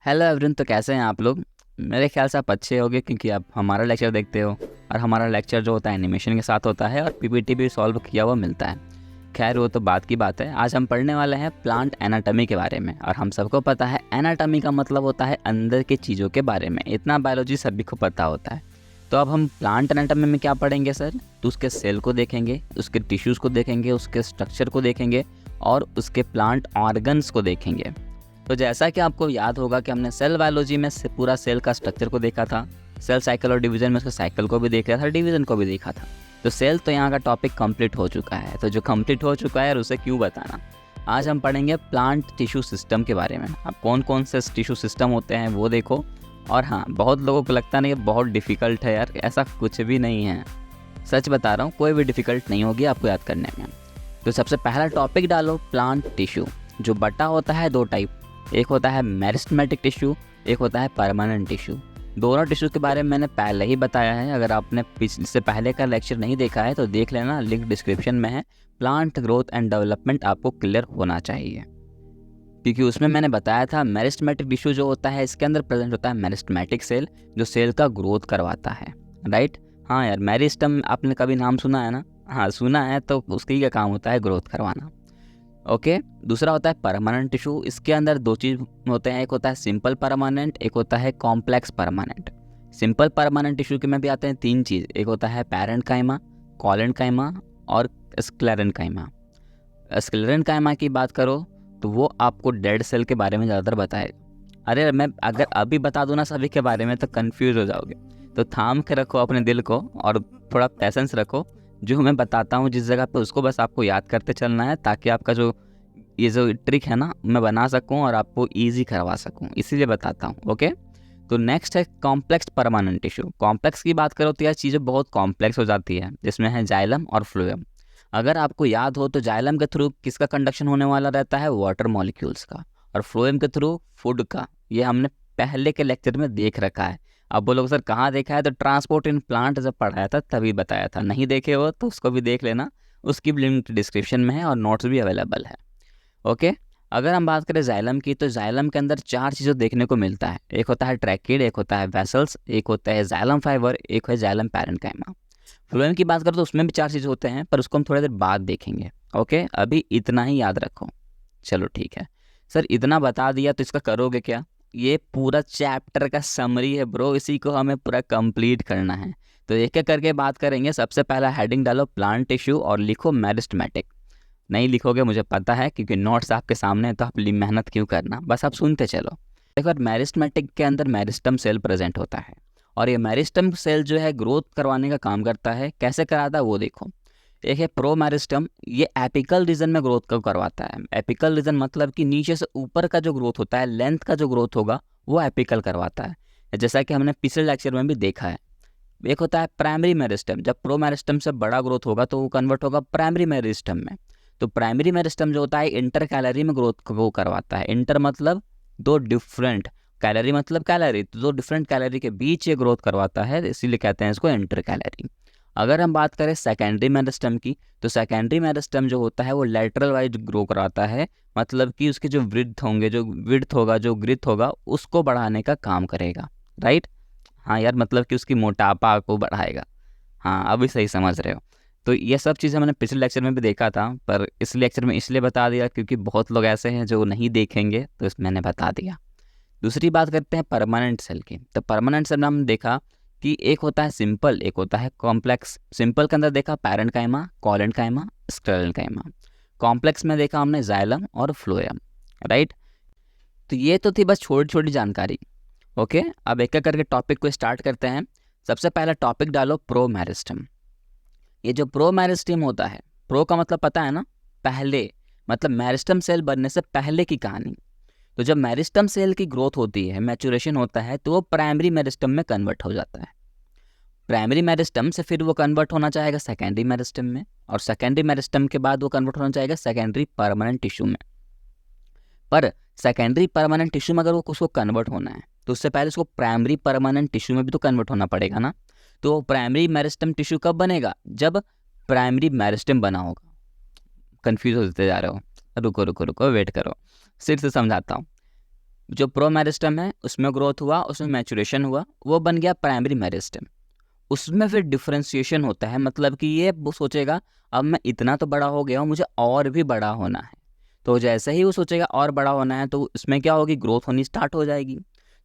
Hello everyone. तो कैसे हैं आप लोग? मेरे ख्याल से आप अच्छे होंगे क्योंकि आप हमारा लेक्चर देखते हो और हमारा लेक्चर जो होता है एनिमेशन के साथ होता है और पीपीटी भी सॉल्व किया हुआ मिलता है। खैर वो तो बात की बात है। आज हम पढ़ने वाले हैं प्लांट एनाटॉमी के बारे में। और हम सबको पता है एनाटॉमी का मतलब होता है अंदर की चीज़ों के बारे में। इतना बायोलॉजी सभी को पता होता है। तो अब हम प्लांट एनाटॉमी में क्या पढ़ेंगे सर? तो उसके सेल को देखेंगे, उसके टिश्यूज़ को देखेंगे, उसके स्ट्रक्चर को देखेंगे और उसके प्लांट ऑर्गन्स को देखेंगे। तो जैसा कि आपको याद होगा कि हमने सेल बायोलॉजी में से पूरा सेल का स्ट्रक्चर को देखा था, सेल साइकिल और डिवीजन में उसके साइकिल को भी देख लिया था, डिवीजन को भी देखा था। तो सेल तो यहाँ का टॉपिक कंप्लीट हो चुका है। तो जो कंप्लीट हो चुका है उसे क्यों बताना। आज हम पढ़ेंगे प्लांट टिश्यू सिस्टम के बारे में। अब कौन कौन से टिश्यू सिस्टम होते हैं वो देखो। और हाँ, बहुत लोगों को लगता नहीं, बहुत डिफ़िकल्ट है यार। ऐसा कुछ भी नहीं है, सच बता रहा हूँ, कोई भी डिफ़िकल्ट नहीं होगी आपको याद करने में। तो सबसे पहला टॉपिक डालो प्लांट टिश्यू। जो बटा होता है दो टाइप, एक होता है मेरिस्टेमेटिक टिश्यू, एक होता है परमानेंट टिश्यू। दोनों टिश्यू के बारे में मैंने पहले ही बताया है। अगर आपने इससे पहले का लेक्चर नहीं देखा है तो देख लेना, लिंक डिस्क्रिप्शन में है। प्लांट ग्रोथ एंड डेवलपमेंट आपको क्लियर होना चाहिए क्योंकि उसमें मैंने बताया था मेरिस्टेमेटिक टिश्यू जो होता है इसके अंदर प्रेजेंट होता है मेरिस्टेमेटिक सेल जो सेल का ग्रोथ करवाता है। राइट? हाँ यार, मेरिस्टम आपने कभी नाम सुना है ना? हाँ सुना है। तो उसकी क्या काम होता है? ग्रोथ करवाना। ओके। दूसरा होता है परमानेंट टिश्यू। इसके अंदर दो चीज़ होते हैं, एक होता है सिंपल परमानेंट, एक होता है complex permanent. Simple permanent tissue के में भी आते हैं तीन चीज़, एक होता है पैरेन्काइमा, कोलेन्काइमा और स्क्लेरेन्काइमा। स्क्लेरेन्काइमा की बात करो तो वो आपको डेड सेल के बारे में ज़्यादातर बताएगा। अरे मैं अगर अभी बता दूँ ना सभी के बारे में तो कंफ्यूज हो जाओगे। तो थाम के रखो अपने दिल को और थोड़ा पैसेंस रखो। जो मैं बताता हूँ जिस जगह पे उसको बस आपको याद करते चलना है ताकि आपका जो ये जो ट्रिक है ना मैं बना सकूँ और आपको ईजी करवा सकूँ, इसीलिए बताता हूँ। ओके। तो नेक्स्ट है कॉम्प्लेक्स परमानेंट टिश्यू। कॉम्प्लेक्स की बात करो तो यह चीज़ें बहुत कॉम्प्लेक्स हो जाती है, जिसमें है जाइलम और फ्लोएम। अगर आपको याद हो तो जाइलम के थ्रू किसका कंडक्शन होने वाला रहता है? वाटर मॉलिक्यूल्स का। और फ्लोएम के थ्रू फूड का। ये हमने पहले के लेक्चर में देख रखा है। अब बोलोगे सर कहाँ देखा है? तो ट्रांसपोर्ट इन प्लांट जब पढ़ाया था तभी बताया था। नहीं देखे हो तो उसको भी देख लेना, उसकी भी लिंक डिस्क्रिप्शन में है और नोट्स भी अवेलेबल है। ओके। अगर हम बात करें जाइलम की तो जाइलम के अंदर चार चीज़ें देखने को मिलता है, एक होता है ट्रैकिड, एक होता है वेसल्स, एक होता है जाइलम फाइबर, एक है जाइलम पैरेन्काइमा। फ्लोएम की बात करें तो उसमें भी चार चीज़ होते हैं पर उसको हम थोड़ी देर बाद देखेंगे। ओके, अभी इतना ही याद रखो। चलो ठीक है सर, इतना बता दिया तो इसका करोगे क्या? ये पूरा चैप्टर का समरी है ब्रो, इसी को हमें पूरा कंप्लीट करना है। तो एक एक करके बात करेंगे। सबसे पहला हेडिंग डालो प्लांट टिश्यू और लिखो मेरिस्टेमेटिक। नहीं लिखोगे मुझे पता है क्योंकि नोट्स आपके सामने है, तो आप मेहनत क्यों करना, बस आप सुनते चलो। एक बार मेरिस्टेमेटिक के अंदर मेरिस्टम सेल प्रेजेंट होता है और ये मेरिस्टम सेल जो है ग्रोथ करवाने का काम करता है। कैसे कराता है वो देखो। एक है प्रो मेरिस्टम, ये एपिकल रीजन में ग्रोथ को करवाता है। एपिकल रीजन मतलब कि नीचे से ऊपर का जो ग्रोथ होता है, लेंथ का जो ग्रोथ होगा वो एपिकल करवाता है, जैसा कि हमने पिछले लेक्चर में भी देखा है। एक होता है प्राइमरी मेरिस्टम, जब प्रो मेरिस्टम से बड़ा ग्रोथ होगा तो वो कन्वर्ट होगा प्राइमरी मेरिस्टम में। तो प्राइमरी मेरिस्टम जो होता है इंटर कैलरी में ग्रोथ को करवाता है। इंटर मतलब दो डिफरेंट, कैलरी मतलब कैलरी, तो दो डिफरेंट कैलरी के बीच ये ग्रोथ करवाता है, इसीलिए कहते हैं इसको इंटर कैलरी। अगर हम बात करें सेकेंडरी मेरिस्टम की तो सेकेंडरी मेरिस्टम जो होता है वो लेटरल वाइज ग्रो कराता है, मतलब कि उसके जो वृद्ध होंगे, जो विड्थ होगा, जो ग्रिथ होगा, उसको बढ़ाने का काम करेगा। राइट? हाँ यार, मतलब कि उसकी मोटापा को बढ़ाएगा। हाँ अभी सही समझ रहे हो। तो ये सब चीज़ें मैंने पिछले लेक्चर में भी देखा था पर इस लेक्चर में इसलिए बता दिया क्योंकि बहुत लोग ऐसे हैं जो नहीं देखेंगे, तो इस मैंने बता दिया। दूसरी बात करते हैं परमानेंट सेल की। तो परमानेंट सेल में हमने देखा कि एक होता है सिंपल, एक होता है कॉम्प्लेक्स। सिंपल के अंदर देखा पैरेन्काइमा, कोलेन्काइमा, स्क्लेरेन्काइमा। कॉम्प्लेक्स में देखा हमने जाइलम और फ्लोएम। राइट? तो ये तो थी बस छोटी छोटी जानकारी। ओके, अब एक एक करके टॉपिक को स्टार्ट करते हैं। सबसे पहला टॉपिक डालो प्रो मेरिस्टम। ये जो प्रो मेरिस्टम होता है, प्रो का मतलब पता है ना? पहले, मतलब मेरिस्टम सेल बनने से पहले की कहानी। तो जब मेरिस्टम सेल की ग्रोथ होती है, मैचुरेशन होता है, तो वो प्राइमरी मेरिस्टम में कन्वर्ट हो जाता है। प्राइमरी मेरिस्टम से फिर वो कन्वर्ट होना चाहेगा सेकेंडरी मेरिस्टम में, और सेकेंडरी मेरिस्टम के बाद वो कन्वर्ट होना चाहेगा सेकेंडरी परमानेंट टिश्यू में। पर सेकेंडरी परमानेंट टिश्यू में अगर वो उसको कन्वर्ट होना है तो उससे पहले उसको प्राइमरी परमानेंट टिश्यू में भी तो कन्वर्ट होना पड़ेगा ना। तो प्राइमरी मेरिस्टम टिश्यू कब बनेगा? जब प्राइमरी मेरिस्टम बना होगा। कंफ्यूज होते जा रहे हो? रुको रुको रुको, वेट करो, सिर से समझाता हूँ। जो प्रो मेरिस्टम है उसमें ग्रोथ हुआ, उसमें मैचुरेशन हुआ, वो बन गया प्राइमरी मेरिस्टम। उसमें फिर डिफ्रेंसिएशन होता है, मतलब कि ये वो सोचेगा अब मैं इतना तो बड़ा हो गया हूँ, मुझे और भी बड़ा होना है। तो जैसे ही वो सोचेगा और बड़ा होना है तो उसमें क्या होगी, ग्रोथ होनी स्टार्ट हो जाएगी।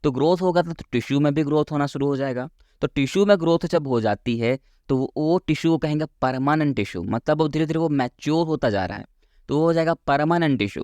तो ग्रोथ होगा तो टिश्यू में भी ग्रोथ होना शुरू हो जाएगा। तो टिश्यू में ग्रोथ जब हो जाती है तो वो टिश्यू को कहेंगे परमानेंट टिश्यू, मतलब वो धीरे धीरे वो मैच्योर होता जा रहा है, तो वो हो जाएगा परमानेंट टिश्यू।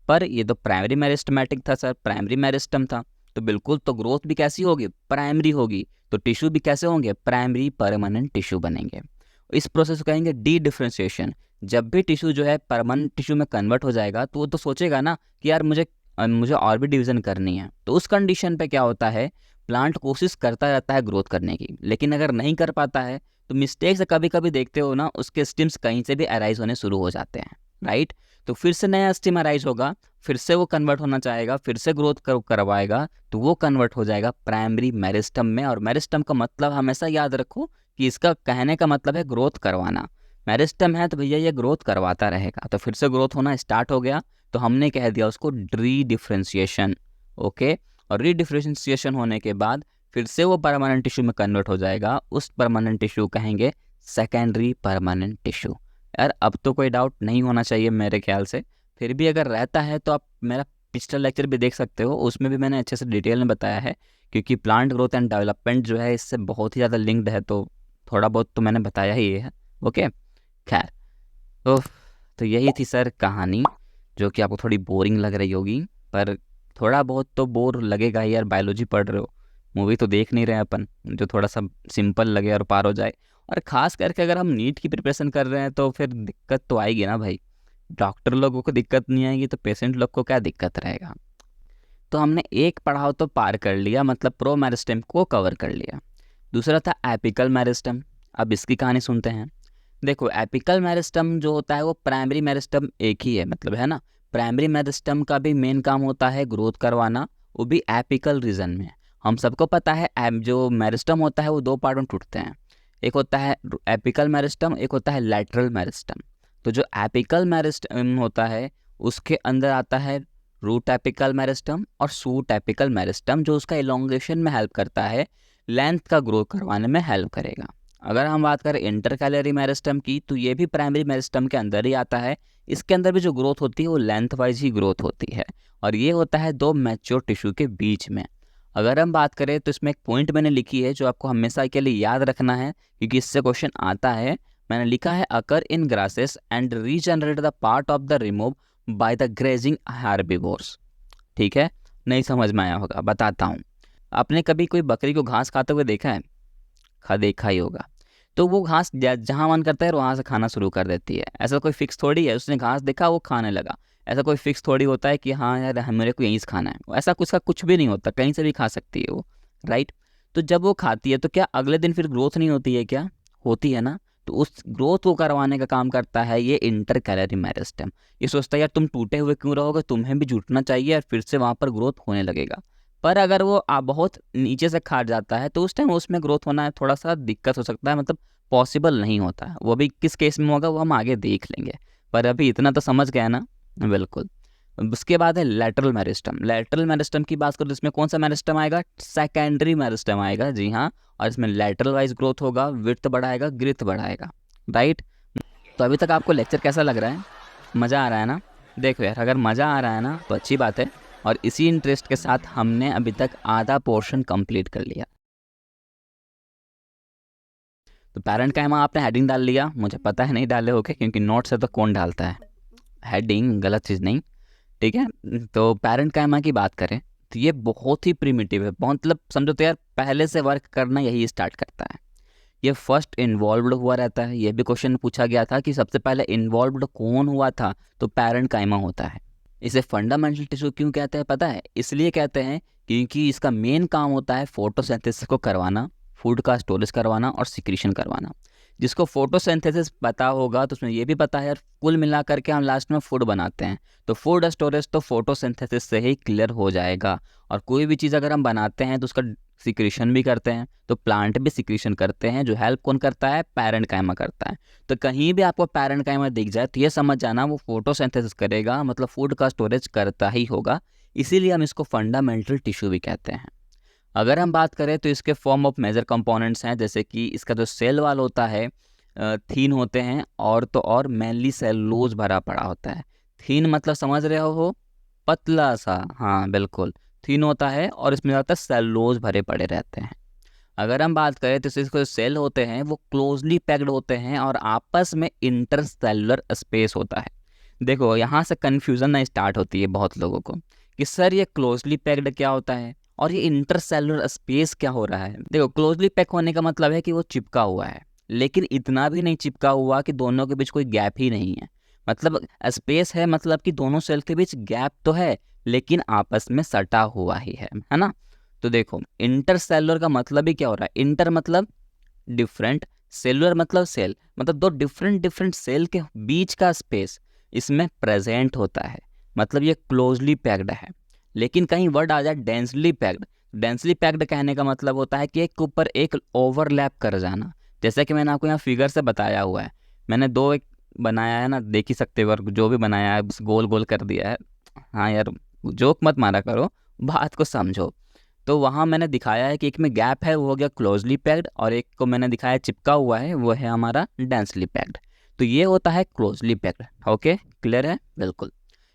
पर ये तो प्राइमरी मेरिस्टमेटिक था सर, प्राइमरी मेरिस्टम था, तो बिल्कुल तो ग्रोथ भी कैसी होगी, प्राइमरी होगी। तो टिश्यू भी कैसे होंगे, प्राइमरी परमानेंट टिश्यू बनेंगे। इस प्रोसेस को कहेंगे डी डिफ्रेंशिएशन। जब भी टिश्यू जो है परमानेंट टिश्यू में कन्वर्ट हो जाएगा तो वो तो सोचेगा ना कि यार मुझे और भी डिवीज़न करनी है। तो उस कंडीशन पे क्या होता है, प्लांट कोशिश करता रहता है ग्रोथ करने की, लेकिन अगर नहीं कर पाता है तो मिस्टेक से कभी कभी देखते हो ना, उसके स्टिम्स कहीं से भी अराइज होने शुरू हो जाते हैं, राइट। तो फिर से नया स्टिम अराइज होगा, फिर से वो कन्वर्ट होना चाहेगा, फिर से ग्रोथ करवाएगा, तो वो कन्वर्ट हो जाएगा प्राइमरी मेरिस्टम में। और मेरिस्टम का मतलब हमेशा याद रखो कि इसका कहने का मतलब है ग्रोथ करवाना। मेरिस्टम है तो भैया ये ग्रोथ करवाता रहेगा। तो फिर से ग्रोथ होना स्टार्ट हो गया, तो हमने कह दिया उसको री डिफ्रेंशिएशन। ओके, और री डिफ्रेंशिएशन होने के बाद फिर से वो परमानेंट टिश्यू में कन्वर्ट हो जाएगा। उस परमानेंट टिश्यू कहेंगे सेकेंडरी परमानेंट टिश्यू। यार अब तो कोई डाउट नहीं होना चाहिए मेरे ख्याल से, फिर भी अगर रहता है तो आप मेरा पिछला लेक्चर भी देख सकते हो, उसमें भी मैंने अच्छे से डिटेल में बताया है, क्योंकि प्लांट ग्रोथ एंड डेवलपमेंट जो है इससे बहुत ही ज़्यादा लिंक्ड है, तो थोड़ा बहुत तो मैंने बताया ही है। ओके, खैर, तो यही थी सर कहानी, जो कि आपको थोड़ी बोरिंग लग रही होगी, पर थोड़ा बहुत तो बोर लगेगा ही यार, बायोलॉजी पढ़ रहे हो, मूवी तो देख नहीं रहे अपन, जो थोड़ा सा सिंपल लगे और पार हो जाए। और ख़ास करके अगर हम नीट की प्रिपरेशन कर रहे हैं तो फिर दिक्कत तो आएगी ना भाई। डॉक्टर लोगों को दिक्कत नहीं आएगी तो पेशेंट लोग को क्या दिक्कत रहेगा। तो हमने एक पड़ाव तो पार कर लिया, मतलब प्रो मेरिस्टम को कवर कर लिया। दूसरा था एपिकल मेरिस्टम। अब इसकी कहानी सुनते हैं। देखो, एपिकल मेरिस्टम जो होता है वो प्राइमरी मेरिस्टम एक ही है, मतलब है ना। प्राइमरी मेरिस्टम का भी मेन काम होता है ग्रोथ करवाना, वो भी एपिकल रीजन में। हम सबको पता है जो मेरिस्टम होता है वो दो पार्ट में टूटते हैं, एक होता है एपिकल मेरिस्टम, एक होता है लैटरल मेरिस्टम। तो जो एपिकल मेरिस्टम होता है उसके अंदर आता है रूट एपिकल मेरिस्टम और शूट एपिकल मेरिस्टम, जो उसका इलोंगेशन में हेल्प करता है, लेंथ का ग्रोथ करवाने में हेल्प करेगा। अगर हम बात करें इंटरकैलरी मेरिस्टम की, तो ये भी प्राइमरी मेरिस्टम के अंदर ही आता है। इसके अंदर भी जो ग्रोथ होती है वो लेंथ वाइज ही ग्रोथ होती है, और ये होता है दो मैच्योर टिश्यू के बीच में। अगर हम बात करें तो इसमें एक पॉइंट मैंने लिखी है जो आपको हमेशा के लिए याद रखना है, क्योंकि इससे क्वेश्चन आता है। मैंने लिखा है occur in grasses and regenerate the part of the remove by the grazing herbivores. ठीक है, नहीं समझ में आया होगा, बताता हूँ। आपने कभी कोई बकरी को घास खाते हुए देखा है? देखा ही होगा। तो वो घास जहाँ मन करता है वहाँ से खाना शुरू कर देती है। ऐसा कोई फिक्स थोड़ी है, उसने घास देखा वो खाने लगा। ऐसा कोई फिक्स थोड़ी होता है कि हाँ यार मेरे को यहीं से खाना है, ऐसा कुछ का कुछ भी नहीं होता, कहीं से भी खा सकती है वो, राइट। तो जब वो खाती है तो क्या अगले दिन फिर ग्रोथ नहीं होती है क्या? होती है ना। तो उस ग्रोथ को करवाने का काम करता है ये इंटर कैलरी मेरिस्टम। ये सोचता है यार तुम टूटे हुए क्यों रहोगे, तुम्हें भी जुटना चाहिए और फिर से वहाँ पर ग्रोथ होने लगेगा। पर अगर वो बहुत नीचे से खाट जाता है तो उस टाइम उसमें ग्रोथ होना थोड़ा सा दिक्कत हो सकता है, मतलब पॉसिबल नहीं होता है। वो भी किस केस में होगा वो हम आगे देख लेंगे, पर अभी इतना तो समझ गया ना। बिल्कुल। उसके बाद है लेटरल मेरिस्टम। लेटरल मेरिस्टम की बात करो तो इसमें कौन सा मेरिस्टम आएगा? सेकेंडरी मेरिस्टम आएगा, जी हाँ। और इसमें लेटरल वाइज ग्रोथ होगा, विड्थ बढ़ाएगा, ग्रिथ बढ़ाएगा, राइट। तो अभी तक आपको लेक्चर कैसा लग रहा है? मज़ा आ रहा है ना? देखो यार, अगर मज़ा आ रहा है ना तो अच्छी बात है, और इसी इंटरेस्ट के साथ हमने अभी तक आधा पोर्शन कंप्लीट कर लिया। तो पेरेंट का एमा आपने हेडिंग डाल लिया, मुझे पता है नहीं डाले होके, क्योंकि नोट से तो कौन डालता है हेडिंग, गलत चीज़ नहीं, ठीक है। तो पेरेंट का एमा की बात करें तो ये बहुत ही प्रिमिटिव है, बहुत, मतलब समझो तो यार पहले से वर्क करना यही स्टार्ट करता है। ये फर्स्ट इन्वॉल्व्ड हुआ रहता है। ये भी क्वेश्चन पूछा गया था कि सबसे पहले इन्वॉल्व्ड कौन हुआ था, तो पेरेंट काइमा होता है। इसे फंडामेंटल टिश्यू क्यों कहते हैं पता है? इसलिए कहते हैं क्योंकि इसका मेन काम होता है फोटोसिंथेसिस को करवाना, फूड का स्टोरेज करवाना और सिक्रीशन करवाना। जिसको फोटोसिंथेसिस पता होगा तो उसमें ये भी पता है यार, कुल मिला करके हम लास्ट में फूड बनाते हैं, तो फूड स्टोरेज तो फोटोसिंथेसिस से ही क्लियर हो जाएगा। और कोई भी चीज़ अगर हम बनाते हैं तो उसका सिक्रीशन भी करते हैं, तो प्लांट भी सिक्रीशन करते हैं, जो हेल्प कौन करता है? पेरेंट काइमा करता है। तो कहीं भी आपको पेरेंट काइमा दिख जाए तो ये समझ जाना वो फोटोसिंथेसिस करेगा, मतलब फूड का स्टोरेज करता ही होगा। इसीलिए हम इसको फंडामेंटल टिश्यू भी कहते हैं। अगर हम बात करें तो इसके फॉर्म ऑफ मेजर कंपोनेंट्स हैं, जैसे कि इसका जो सेल वाल होता है थीन होते हैं, और तो और मेनली सेलुलोज भरा पड़ा होता है। थीन मतलब समझ रहे हो, पतला सा, हाँ बिल्कुल थीन होता है, और इसमें ज़्यादातर सेलुलोज भरे पड़े रहते हैं। अगर हम बात करें तो इसके जो सेल होते हैं वो क्लोजली पैक्ड होते हैं और आपस में इंटरसेलुलर स्पेस होता है। देखो यहाँ से कन्फ्यूज़न ना स्टार्ट होती है बहुत लोगों को कि सर ये क्लोजली पैक्ड क्या होता है और ये इंटरसेलुलर स्पेस क्या हो रहा है। देखो क्लोजली पैक होने का मतलब है कि वो चिपका हुआ है, लेकिन इतना भी नहीं चिपका हुआ कि दोनों के बीच कोई गैप ही नहीं है। मतलब स्पेस है, मतलब कि दोनों सेल के बीच गैप तो है लेकिन आपस में सटा हुआ ही है ना। तो देखो इंटरसेलुलर का मतलब ही क्या हो रहा है, इंटर मतलब डिफरेंट, सेलुलर मतलब सेल, मतलब दो डिफरेंट डिफरेंट सेल के बीच का स्पेस इसमें प्रेजेंट होता है, मतलब ये क्लोजली पैक्ड है। लेकिन कहीं वर्ड आ जाए डेंसली पैक्ड, डेंसली पैक्ड कहने का मतलब होता है कि एक के ऊपर एक ओवरलैप कर जाना। जैसे कि मैंने आपको यहाँ फिगर से बताया हुआ है, मैंने दो एक बनाया है ना, देख ही सकते हो, जो भी बनाया है बस गोल गोल कर दिया है। हाँ यार जोक मत मारा करो, बात को समझो। तो वहाँ मैंने दिखाया है कि एक में गैप है वो हो गया क्लोजली पैक्ड, और एक को मैंने दिखाया चिपका हुआ है वो है हमारा डेंसली पैक्ड। तो ये होता है क्लोजली पैक्ड। ओके क्लियर है बिल्कुल।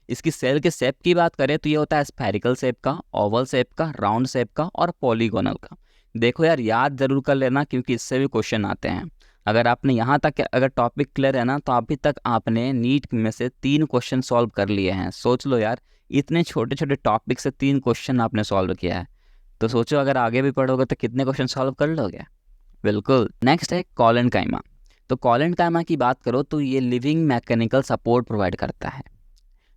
इसकी सेल के शेप की बात करें तो ये होता है स्फेरिकल शेप का, ओवल शेप का, राउंड शेप का और पॉलीगोनल का। देखो यार याद जरूर कर लेना क्योंकि इससे भी क्वेश्चन आते हैं। अगर आपने यहाँ तक अगर टॉपिक क्लियर है ना तो अभी तक आपने नीट में से 3 क्वेश्चन सॉल्व कर लिए हैं। सोच लो यार, इतने छोटे छोटे टॉपिक से 3 क्वेश्चन आपने सॉल्व किया है, तो सोचो अगर आगे भी पढ़ोगे तो कितने क्वेश्चन सॉल्व कर लोगे। बिल्कुल। नेक्स्ट है कॉलेनकाइमा। तो कॉलेनकाइमा की बात करो तो ये लिविंग मैकेनिकल सपोर्ट प्रोवाइड करता है।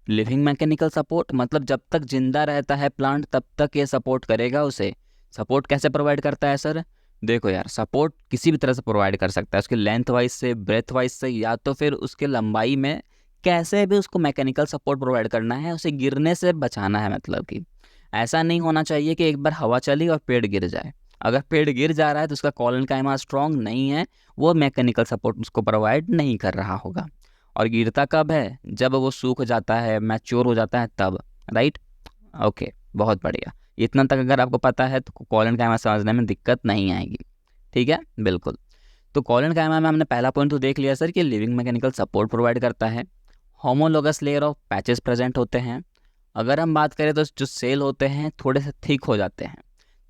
लिविंग मैकेनिकल सपोर्ट मतलब जब तक जिंदा रहता है प्लांट तब तक ये सपोर्ट करेगा उसे। सपोर्ट कैसे प्रोवाइड करता है सर? देखो यार सपोर्ट किसी भी तरह से प्रोवाइड कर सकता है, उसके लेंथ वाइज से, ब्रेथ वाइज से, या तो फिर उसके लंबाई में, कैसे भी उसको मैकेनिकल सपोर्ट प्रोवाइड करना है, उसे गिरने से बचाना है। मतलब कि ऐसा नहीं होना चाहिए कि एक बार हवा चली और पेड़ गिर जाए। अगर पेड़ गिर जा रहा है तो उसका कॉलेनकाइमा स्ट्रॉन्ग नहीं है, वो मैकेनिकल सपोर्ट उसको प्रोवाइड नहीं कर रहा होगा। और गिरता कब है? जब वो सूख जाता है, मैच्योर हो जाता है तब। राइट, ओके बहुत बढ़िया। इतना तक अगर आपको पता है तो कॉलेनकाइमा समझने में दिक्कत नहीं आएगी। ठीक है बिल्कुल। तो कॉलेनकाइमा में हमने पहला पॉइंट तो देख लिया सर कि लिविंग मैकेनिकल सपोर्ट प्रोवाइड करता है। Homologous layer of patches present होते हैं। अगर हम बात करें तो जो सेल होते हैं थोड़े से थिक हो जाते हैं।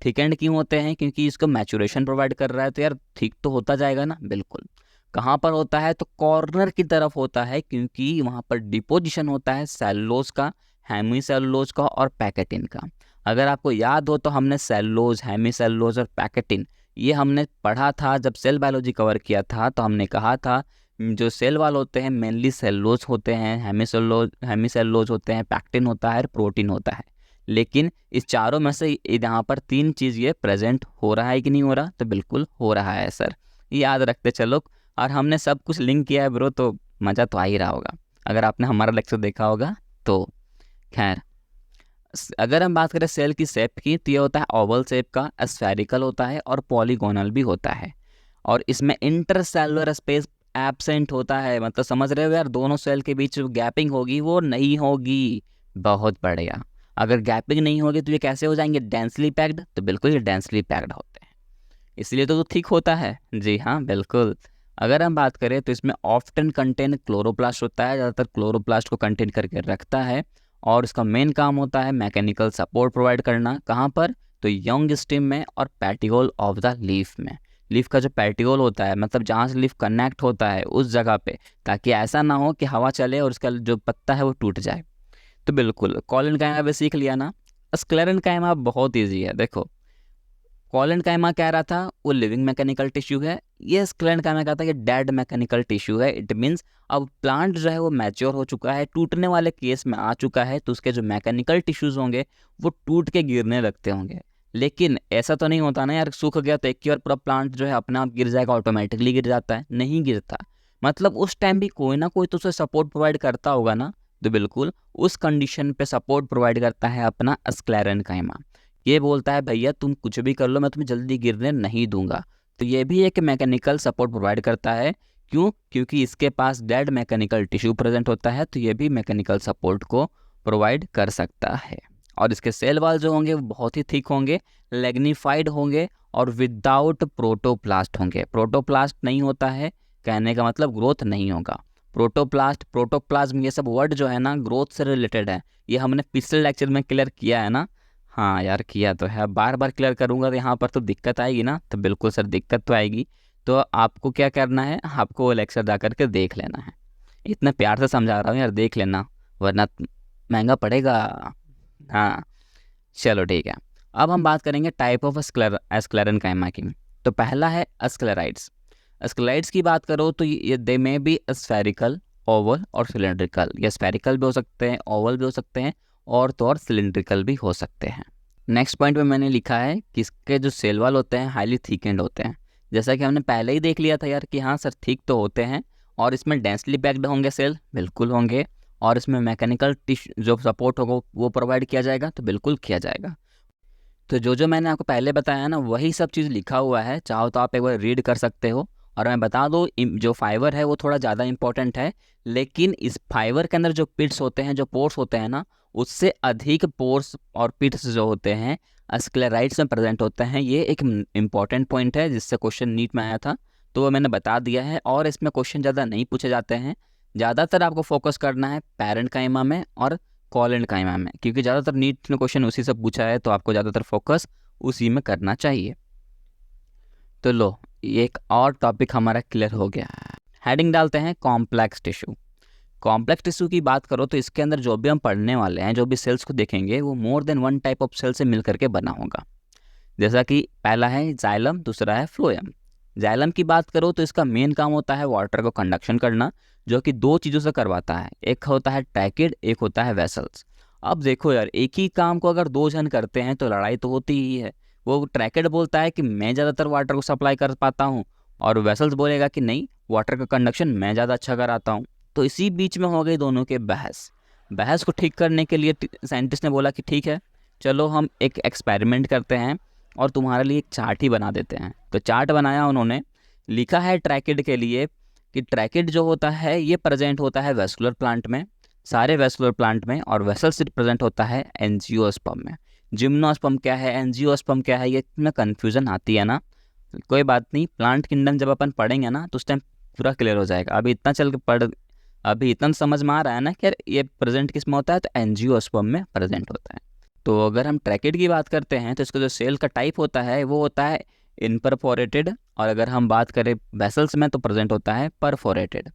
थिक एंड क्यों होते हैं? क्योंकि इसको मैचुरेशन प्रोवाइड कर रहा है, तो यार थिक तो होता जाएगा ना। बिल्कुल। कहाँ पर होता है? तो कॉर्नर की तरफ होता है, क्योंकि वहाँ पर डिपोजिशन होता है सेलुलोज का, हेमी सेलुलोज का और पैकेटिन का। अगर आपको याद हो तो हमने सेलुलोज, हेमी सेलुलोज और पैकेटिन ये हमने पढ़ा था जब सेल बायोलॉजी कवर किया था। तो हमने कहा था जो सेल वाल होते हैं मेनली सेलुलोज होते हैं, हेमी सेलुलोज होते हैं, पैक्टिन होता है, प्रोटीन होता है। लेकिन इस चारों में से यहाँ पर 3 चीज़ ये प्रेजेंट हो रहा है कि नहीं हो रहा? तो बिल्कुल हो रहा है सर, याद रखते चलो। और हमने सब कुछ लिंक किया है ब्रो, तो मज़ा तो आ ही रहा होगा अगर आपने हमारा लेक्चर देखा होगा तो। खैर अगर हम बात करें सेल की शेप की तो ये होता है ओवल शेप का, स्फेरिकल होता है और पॉलीगोनल भी होता है। और इसमें इंटरसेलुलर स्पेस एब्सेंट होता है, मतलब समझ रहे हो यार, दोनों सेल के बीच जो गैपिंग होगी वो नहीं होगी। बहुत बढ़िया। अगर गैपिंग नहीं होगी तो ये कैसे हो जाएंगे? Densely packed. तो बिल्कुल ये डेंसली पैक्ड होते हैं, इसलिए तो थिक होता है। जी हाँ बिल्कुल। अगर हम बात करें तो इसमें ऑफ्टन कंटेन क्लोरोप्लास्ट होता है, ज़्यादातर क्लोरोप्लास्ट को कंटेन करके रखता है। और इसका मेन काम होता है मैकेनिकल सपोर्ट प्रोवाइड करना। कहाँ पर? तो यंग स्टेम में और पैटियोल ऑफ द लीफ में। लीफ का जो पैटियोल होता है, मतलब जहाँ से लीफ कनेक्ट होता है उस जगह पे, ताकि ऐसा ना हो कि हवा चले और उसका जो पत्ता है वो टूट जाए। तो बिल्कुल कॉलेनकाइमा भी सीख लिया ना। स्क्लेरेनकाइमा बहुत ईजी है। देखो कॉलेनकाइमा कह रहा था वो लिविंग मैकेनिकल टिश्यू है, ये स्क्लेरेनकाइमा कहता है कि डेड मैकेनिकल टिश्यू है। इट मीन्स अब प्लांट जो है वो मैच्योर हो चुका है, टूटने वाले केस में आ चुका है, तो उसके जो मैकेनिकल टिश्यूज होंगे वो टूट के गिरने लगते होंगे। लेकिन ऐसा तो नहीं होता ना यार, सूख गया तो एक ही और पूरा प्लांट जो है अपने आप गिर जाएगा, ऑटोमेटिकली गिर जाता है? नहीं गिरता। मतलब उस टाइम भी कोई ना कोई तो उसे सपोर्ट प्रोवाइड करता होगा ना। तो बिल्कुल उस कंडीशन पे सपोर्ट प्रोवाइड करता है अपना स्क्लेरेनकाइमा। ये बोलता है भैया तुम कुछ भी कर लो मैं तुम्हें जल्दी गिरने नहीं दूंगा। तो ये भी एक मैकेनिकल सपोर्ट प्रोवाइड करता है। क्यों? क्योंकि इसके पास डेड मैकेनिकल टिश्यू प्रेजेंट होता है, तो ये भी मैकेनिकल सपोर्ट को प्रोवाइड कर सकता है। और इसके सेल वॉल जो होंगे वो बहुत ही थिक होंगे, लेग्निफाइड होंगे और विदाउट प्रोटोप्लास्ट होंगे। प्रोटोप्लास्ट नहीं होता है, कहने का मतलब ग्रोथ नहीं होगा। प्रोटोप्लास्ट, प्रोटोप्लाज्म, ये सब वर्ड जो है ना ग्रोथ से रिलेटेड है। ये हमने पिछले लेक्चर में क्लियर किया है ना। हाँ यार किया तो है, बार बार क्लियर करूँगा तो यहाँ पर तो दिक्कत आएगी ना। तो बिल्कुल सर दिक्कत तो आएगी। तो आपको क्या करना है, आपको वो लेक्चर जा करके देख लेना है। इतना प्यार से समझा रहा हूँ यार, देख लेना वरना महंगा पड़ेगा। हाँ चलो ठीक है। अब हम बात करेंगे टाइप ऑफ एस्क्लेरेनकाइमा की। तो पहला है अस्क्लेराइड्स। अस्क्लेराइड्स की बात करो तो ये दे में भी स्फेरिकल, ओवल और सिलेंड्रिकल। ये स्फेरिकल भी हो सकते हैं, ओवल भी हो सकते हैं और तो और सिलेंड्रिकल भी हो सकते हैं। नेक्स्ट पॉइंट में मैंने लिखा है कि इसके जो सेल वॉल होते हैं हाईली थिकेंड होते हैं। जैसा कि हमने पहले ही देख लिया था यार कि हाँ सर थिक तो होते हैं। और इसमें डेंसली पैक्ड होंगे सेल, बिल्कुल होंगे। और इसमें मैकेनिकल टिश्यू जो सपोर्ट होगा वो प्रोवाइड किया जाएगा, तो बिल्कुल किया जाएगा। तो जो मैंने आपको पहले बताया ना वही सब चीज़ लिखा हुआ है, चाहो तो आप एक बार रीड कर सकते हो। और मैं बता दूँ जो फाइबर है वो थोड़ा ज़्यादा इंपॉर्टेंट है, लेकिन इस फाइबर के अंदर जो पिट्स होते हैं, जो पोर्स होते हैं ना, उससे अधिक पोर्स और पिट्स जो होते हैं स्क्लेराइड्स में प्रेजेंट होते हैं। ये एक इम्पॉर्टेंट पॉइंट है जिससे क्वेश्चन नीट में आया था, तो वो मैंने बता दिया है। और इसमें क्वेश्चन ज़्यादा नहीं पूछे जाते हैं। ज़्यादातर आपको फोकस करना है पैरेंकाइमा में और कॉलेंकाइमा में, क्योंकि ज़्यादातर नीट ने क्वेश्चन उसी से पूछा है, तो आपको ज़्यादातर फोकस उसी में करना चाहिए। तो लो ये एक और टॉपिक हमारा क्लियर हो गया। हेडिंग डालते हैं कॉम्प्लेक्स टिश्यू। कॉम्प्लेक्स टिश्यू की बात करो तो इसके अंदर जो भी हम पढ़ने वाले हैं, जो भी सेल्स को देखेंगे, वो more than one type of cell से मिल करके बना होगा। जैसा कि पहला है जाइलम, दूसरा है फ्लोएम। जाइलम की बात करो तो इसका मेन काम होता है वाटर को कंडक्शन करना, जो कि दो चीज़ों से करवाता है। एक होता है ट्रैकिड, एक होता है वेसल्स। अब देखो यार, एक ही काम को अगर दो जन करते हैं तो लड़ाई तो होती ही है। वो ट्रैकिड बोलता है कि मैं ज़्यादातर वाटर को सप्लाई कर पाता हूँ, और वेसल्स बोलेगा कि नहीं, वाटर का कंडक्शन मैं ज़्यादा अच्छा कराता हूँ। तो इसी बीच में हो गई दोनों के बहस। बहस को ठीक करने के लिए साइंटिस्ट ने बोला कि ठीक है, चलो हम एक एक्सपेरिमेंट करते हैं और तुम्हारे लिए एक चार्ट ही बना देते हैं। तो चार्ट बनाया उन्होंने, लिखा है ट्रैकिड के लिए कि ट्रैकिड जो होता है ये प्रेजेंट होता है वेस्कुलर प्लांट में, सारे वेस्कुलर प्लांट में, और वेसल्स प्रेजेंट होता है एंजियोस्पर्म में। जिम्नोस्पर्म क्या है, एंजियोस्पर्म क्या है, ये में कन्फ्यूज़न आती है ना। कोई बात नहीं, प्लांट किंगडम जब अपन पढ़ेंगे ना तो उस टाइम पूरा क्लियर हो जाएगा। अभी इतना समझ में आ रहा है ना कि यार ये प्रेजेंट किस में होता है, तो एंजियोस्पर्म में प्रेजेंट होता है। तो अगर हम ट्रैकिड की बात करते हैं तो इसका जो सेल का टाइप होता है वो होता है इनपरफोरेटेड, और अगर हम बात करें वेसल्स में तो प्रेजेंट होता है परफोरेटेड।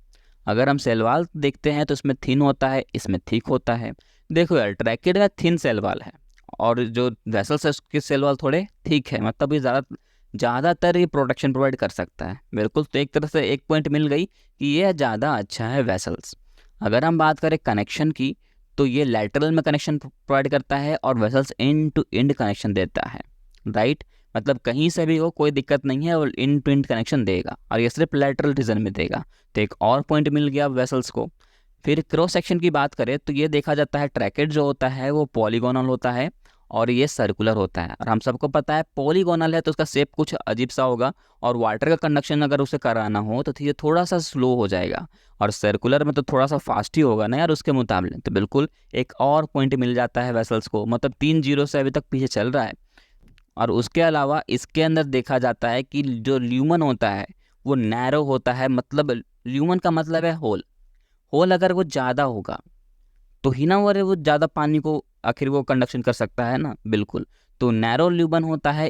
अगर हम सेल वाल देखते हैं तो इसमें थिन होता है, इसमें थिक होता है। देखो यार, ट्रैकिड में थिन सेल वाल है और जो वेसल्स है उसके सेल वाल थोड़े थिक है, मतलब ये ज़्यादातर ये प्रोटेक्शन प्रोवाइड कर सकता है। बिल्कुल, तो एक तरह से एक पॉइंट मिल गई कि ये ज़्यादा अच्छा है वेसल्स। अगर हम बात करें कनेक्शन की तो ये लैटरल में कनेक्शन प्रोवाइड करता है और vessels end to end connection देता है, राइट। मतलब कहीं से भी हो कोई दिक्कत नहीं है, और एंड टू एंड कनेक्शन देगा, और ये सिर्फ लैटरल रीजन में देगा। तो एक और पॉइंट मिल गया वेसल्स को। फिर क्रॉस सेक्शन की बात करें तो ये देखा जाता है ट्रैकेट जो होता है वो पॉलीगोनल होता है और ये सर्कुलर होता है। और हम सबको पता है पॉलीगोनल है तो उसका शेप कुछ अजीब सा होगा, और वाटर का कंडक्शन अगर उसे कराना हो तो ये थोड़ा सा स्लो हो जाएगा, और सर्कुलर में तो थोड़ा सा फास्ट ही होगा ना यार उसके मुकाबले। तो बिल्कुल एक और पॉइंट मिल जाता है वेसल्स को, मतलब 3-0 से अभी तक पीछे चल रहा है। और उसके अलावा इसके अंदर देखा जाता है कि जो ल्यूमन होता है वो नैरो होता है, मतलब ल्यूमन का मतलब है होल। होल अगर वो ज़्यादा होगा तो ही ना वो ज़्यादा पानी को आखिर वो कंडक्शन कर सकता है ना, बिल्कुल। तो नैरो ल्यूमन होता है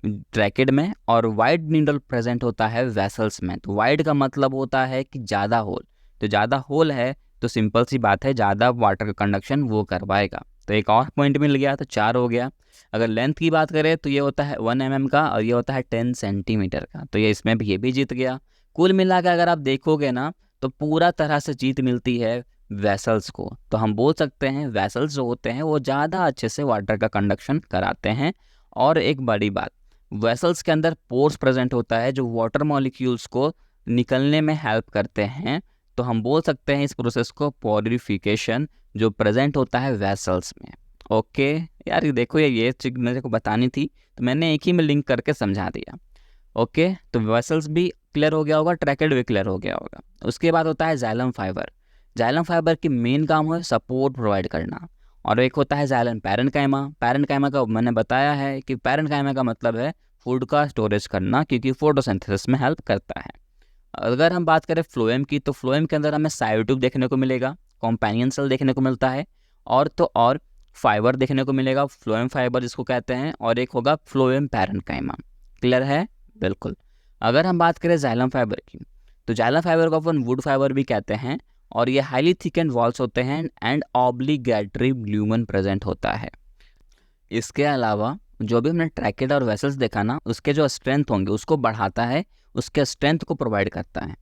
ट्रैकेड में, और वाइड नीडल प्रेजेंट होता है वेसल्स में। तो वाइड का मतलब होता है कि ज़्यादा होल, तो ज़्यादा होल है तो सिंपल सी बात है ज़्यादा वाटर का कंडक्शन वो करवाएगा। तो एक और पॉइंट मिल गया, तो 4 हो गया। अगर लेंथ की बात करें तो ये होता है 1 mm का, और ये होता है 10 सेंटीमीटर का। तो ये इसमें भी ये भी जीत गया। कुल मिला के अगर आप देखोगे ना तो पूरा तरह से जीत मिलती है वेसल्स को। तो हम बोल सकते हैं वेसल्स जो होते हैं वो ज़्यादा अच्छे से वाटर का कंडक्शन कराते हैं। और एक बड़ी बात, वेसल्स के अंदर पोर्स प्रेजेंट होता है जो वाटर मॉलिक्यूल्स को निकलने में हेल्प करते हैं। तो हम बोल सकते हैं इस प्रोसेस को पोरिफिकेशन, जो प्रेजेंट होता है वेसल्स में। ओके यार, ये देखो ये चीज़ मेरे को बतानी थी तो मैंने एक ही में लिंक करके समझा दिया। ओके, तो वेसल्स भी क्लियर हो गया होगा, ट्रैकेड भी क्लियर हो गया होगा। उसके बाद होता है जाइलम फाइबर। जाइलम फाइबर की मेन काम है सपोर्ट प्रोवाइड करना, और एक होता है जाइलम पैरेन्काइमा। पैरेन्काइमा का मैंने बताया है कि पैरेन्काइमा का मतलब है फूड का स्टोरेज करना, क्योंकि फोटोसिंथेसिस में हेल्प करता है। अगर हम बात करें फ्लोएम की, तो फ्लोएम के अंदर हमें साइटोट्यूब देखने को मिलेगा, कॉम्पेनियन सेल देखने को मिलता है, और तो और फाइबर देखने को मिलेगा, फ्लोएम फाइबर जिसको कहते हैं, और एक होगा फ्लोएम पैरेन्काइमा। क्लियर है? बिल्कुल। अगर हम बात करें जाइलम फाइबर की, तो जाइलम फाइबर को अपन वुड फाइबर भी कहते हैं, और ये हाईली थिकन वॉल्स होते हैं एंड ऑब्लिगेटरी ल्यूमन प्रेजेंट होता है। इसके अलावा जो भी हमने ट्रैकेट और वेसल्स देखा ना, उसके जो स्ट्रेंथ होंगे उसको बढ़ाता है, उसके स्ट्रेंथ को प्रोवाइड करता है।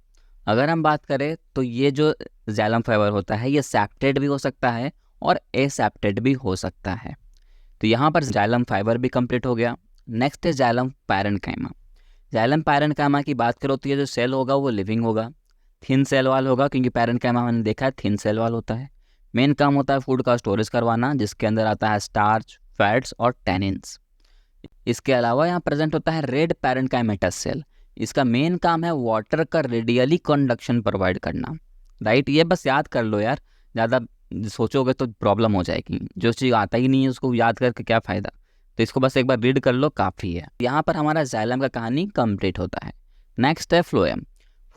अगर हम बात करें तो ये जो जाइलम फाइबर होता है ये सैप्टेड भी हो सकता है और एसैप्टेड भी हो सकता है। तो यहाँ पर जाइलम फाइबर भी कंप्लीट हो गया। नेक्स्ट है जाइलम पैरेन्काइमा। जाइलम पैरेन्काइमा की बात करो तो ये जो सेल होगा वो लिविंग होगा, थिन सेल वाल होगा, क्योंकि पैरेन्काइमा मैंने देखा है थिन सेल वाल होता है। मेन काम होता है फूड का स्टोरेज करवाना, जिसके अंदर आता है स्टार्च, फैट्स और टैनिन्स। इसके अलावा यहाँ प्रेजेंट होता है रेड पैरेन्काइमेटस सेल। इसका मेन काम है वाटर का रेडियली कंडक्शन प्रोवाइड करना। राइट, ये बस याद कर लो यार, ज़्यादा सोचोगे तो प्रॉब्लम हो जाएगी। जो चीज़ आता ही नहीं है उसको याद करके क्या फ़ायदा, तो इसको बस एक बार रीड कर लो, काफ़ी है। यहाँ पर हमारा जाइलम का कहानी कंप्लीट होता है। नेक्स्ट है फ्लोएम।